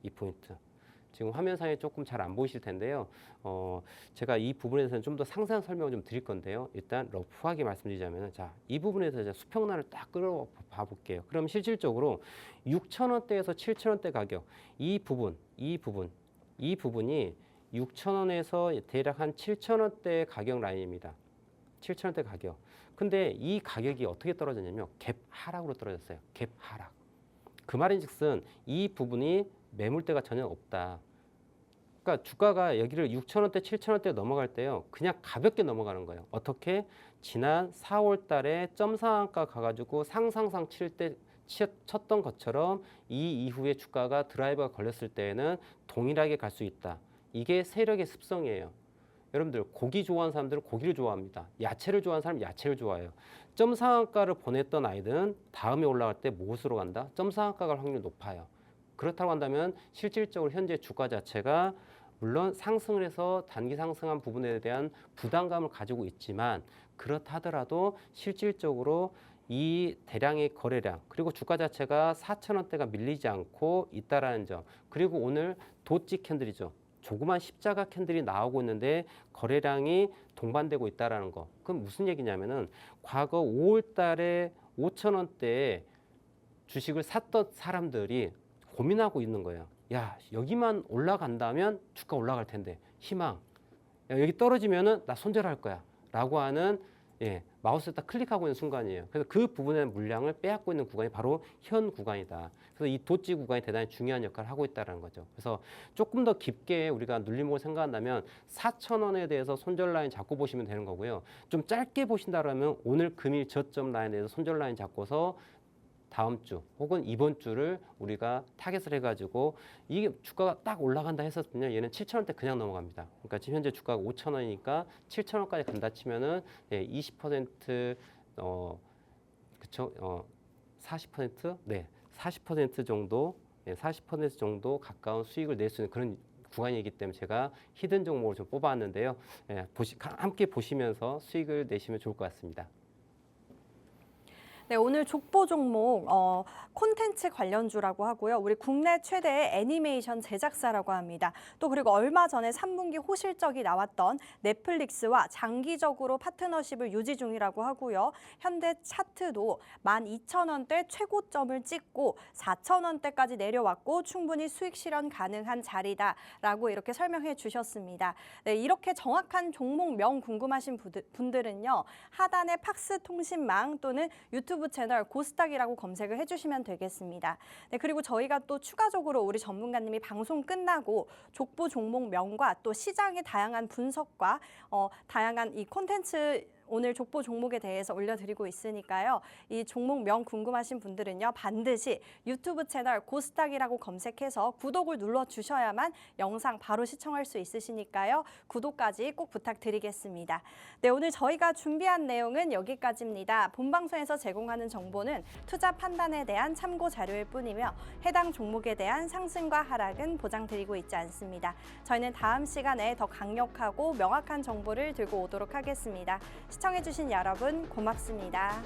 이 포인트. 지금 화면상에 조금 잘 안 보이실 텐데요. 제가 이 부분에 대해서는 좀 더 상세한 설명을 좀 드릴 건데요. 일단 러프하게 말씀드리자면, 자, 이 부분에서 이제 수평란을 딱 끌어봐 볼게요. 그럼 실질적으로 6,000원대에서 7,000원대 가격, 이 부분이 6,000원에서 대략 한 7,000원대 가격 라인입니다. 7,000원대 가격. 근데 이 가격이 어떻게 떨어졌냐면 갭 하락으로 떨어졌어요. 갭 하락. 그 말인즉슨 이 부분이 매물대가 전혀 없다. 그러니까 주가가 여기를 6,000원대, 7,000원대 넘어갈 때요. 그냥 가볍게 넘어가는 거예요. 어떻게? 지난 4월 달에 점상한가 가가지고 상상상 쳤던 것처럼 이 이후에 주가가 드라이버가 걸렸을 때에는 동일하게 갈 수 있다. 이게 세력의 습성이에요. 여러분들 고기 좋아하는 사람들은 고기를 좋아합니다. 야채를 좋아하는 사람은 야채를 좋아해요. 점상한가를 보냈던 아이들은 다음에 올라갈 때 무엇으로 간다? 점상한가 갈 확률이 높아요. 그렇다고 한다면 실질적으로 현재 주가 자체가 물론 상승을 해서 단기 상승한 부분에 대한 부담감을 가지고 있지만 그렇다 하더라도 실질적으로 이 대량의 거래량 그리고 주가 자체가 4,000원대가 밀리지 않고 있다라는 점 그리고 오늘 도지 캔들이죠. 조그만 십자가 캔들이 나오고 있는데 거래량이 동반되고 있다라는 거. 그건 무슨 얘기냐면은 과거 5월 달에 5,000원대에 주식을 샀던 사람들이 고민하고 있는 거예요. 야, 여기만 올라간다면 주가 올라갈 텐데 희망. 야, 여기 떨어지면은 나 손절할 거야. 라고 하는 마우스를 딱 클릭하고 있는 순간이에요. 그래서 그 부분의 물량을 빼앗고 있는 구간이 바로 현 구간이다. 그래서 이 도지 구간이 대단히 중요한 역할을 하고 있다는 거죠. 그래서 조금 더 깊게 우리가 눌림목을 생각한다면 4,000원에 대해서 손절 라인 잡고 보시면 되는 거고요. 좀 짧게 보신다면 오늘 금일 저점 라인에 대해서 손절 라인 잡고서 다음 주 혹은 이번 주를 우리가 타겟을 해가지고 이게 주가가 딱 올라간다 했었거든요. 얘는 7,000원대 그냥 넘어갑니다. 그러니까 지금 현재 주가가 5,000원이니까 7,000원까지 간다 치면은 20% 그쵸? 40%? 네, 40% 정도, 40% 정도 가까운 수익을 낼 수 있는 그런 구간이기 때문에 제가 히든 종목을 좀 뽑아왔는데요. 함께 보시면서 수익을 내시면 좋을 것 같습니다. 네, 오늘 족보 종목 콘텐츠 관련주라고 하고요. 우리 국내 최대의 애니메이션 제작사라고 합니다. 또 그리고 얼마 전에 3분기 호실적이 나왔던 넷플릭스와 장기적으로 파트너십을 유지 중이라고 하고요. 현대 차트도 12,000원대 최고점을 찍고 4,000원대까지 내려왔고 충분히 수익 실현 가능한 자리다라고 이렇게 설명해 주셨습니다. 네, 이렇게 정확한 종목명 궁금하신 분들은요. 하단의 팍스통신망 또는 유튜브 채널 고스닥이라고 검색을 해주시면 되겠습니다. 네, 그리고 저희가 또 추가적으로 우리 전문가님이 방송 끝나고 족보 종목명과 또 시장의 다양한 분석과 다양한 이 콘텐츠 오늘 족보 종목에 대해서 올려드리고 있으니까요. 이 종목명 궁금하신 분들은요. 반드시 유튜브 채널 고스닥이라고 검색해서 구독을 눌러주셔야만 영상 바로 시청할 수 있으시니까요. 구독까지 꼭 부탁드리겠습니다. 네, 오늘 저희가 준비한 내용은 여기까지입니다. 본방송에서 제공하는 정보는 투자 판단에 대한 참고 자료일 뿐이며 해당 종목에 대한 상승과 하락은 보장드리고 있지 않습니다. 저희는 다음 시간에 더 강력하고 명확한 정보를 들고 오도록 하겠습니다. 시청해주신 여러분 고맙습니다.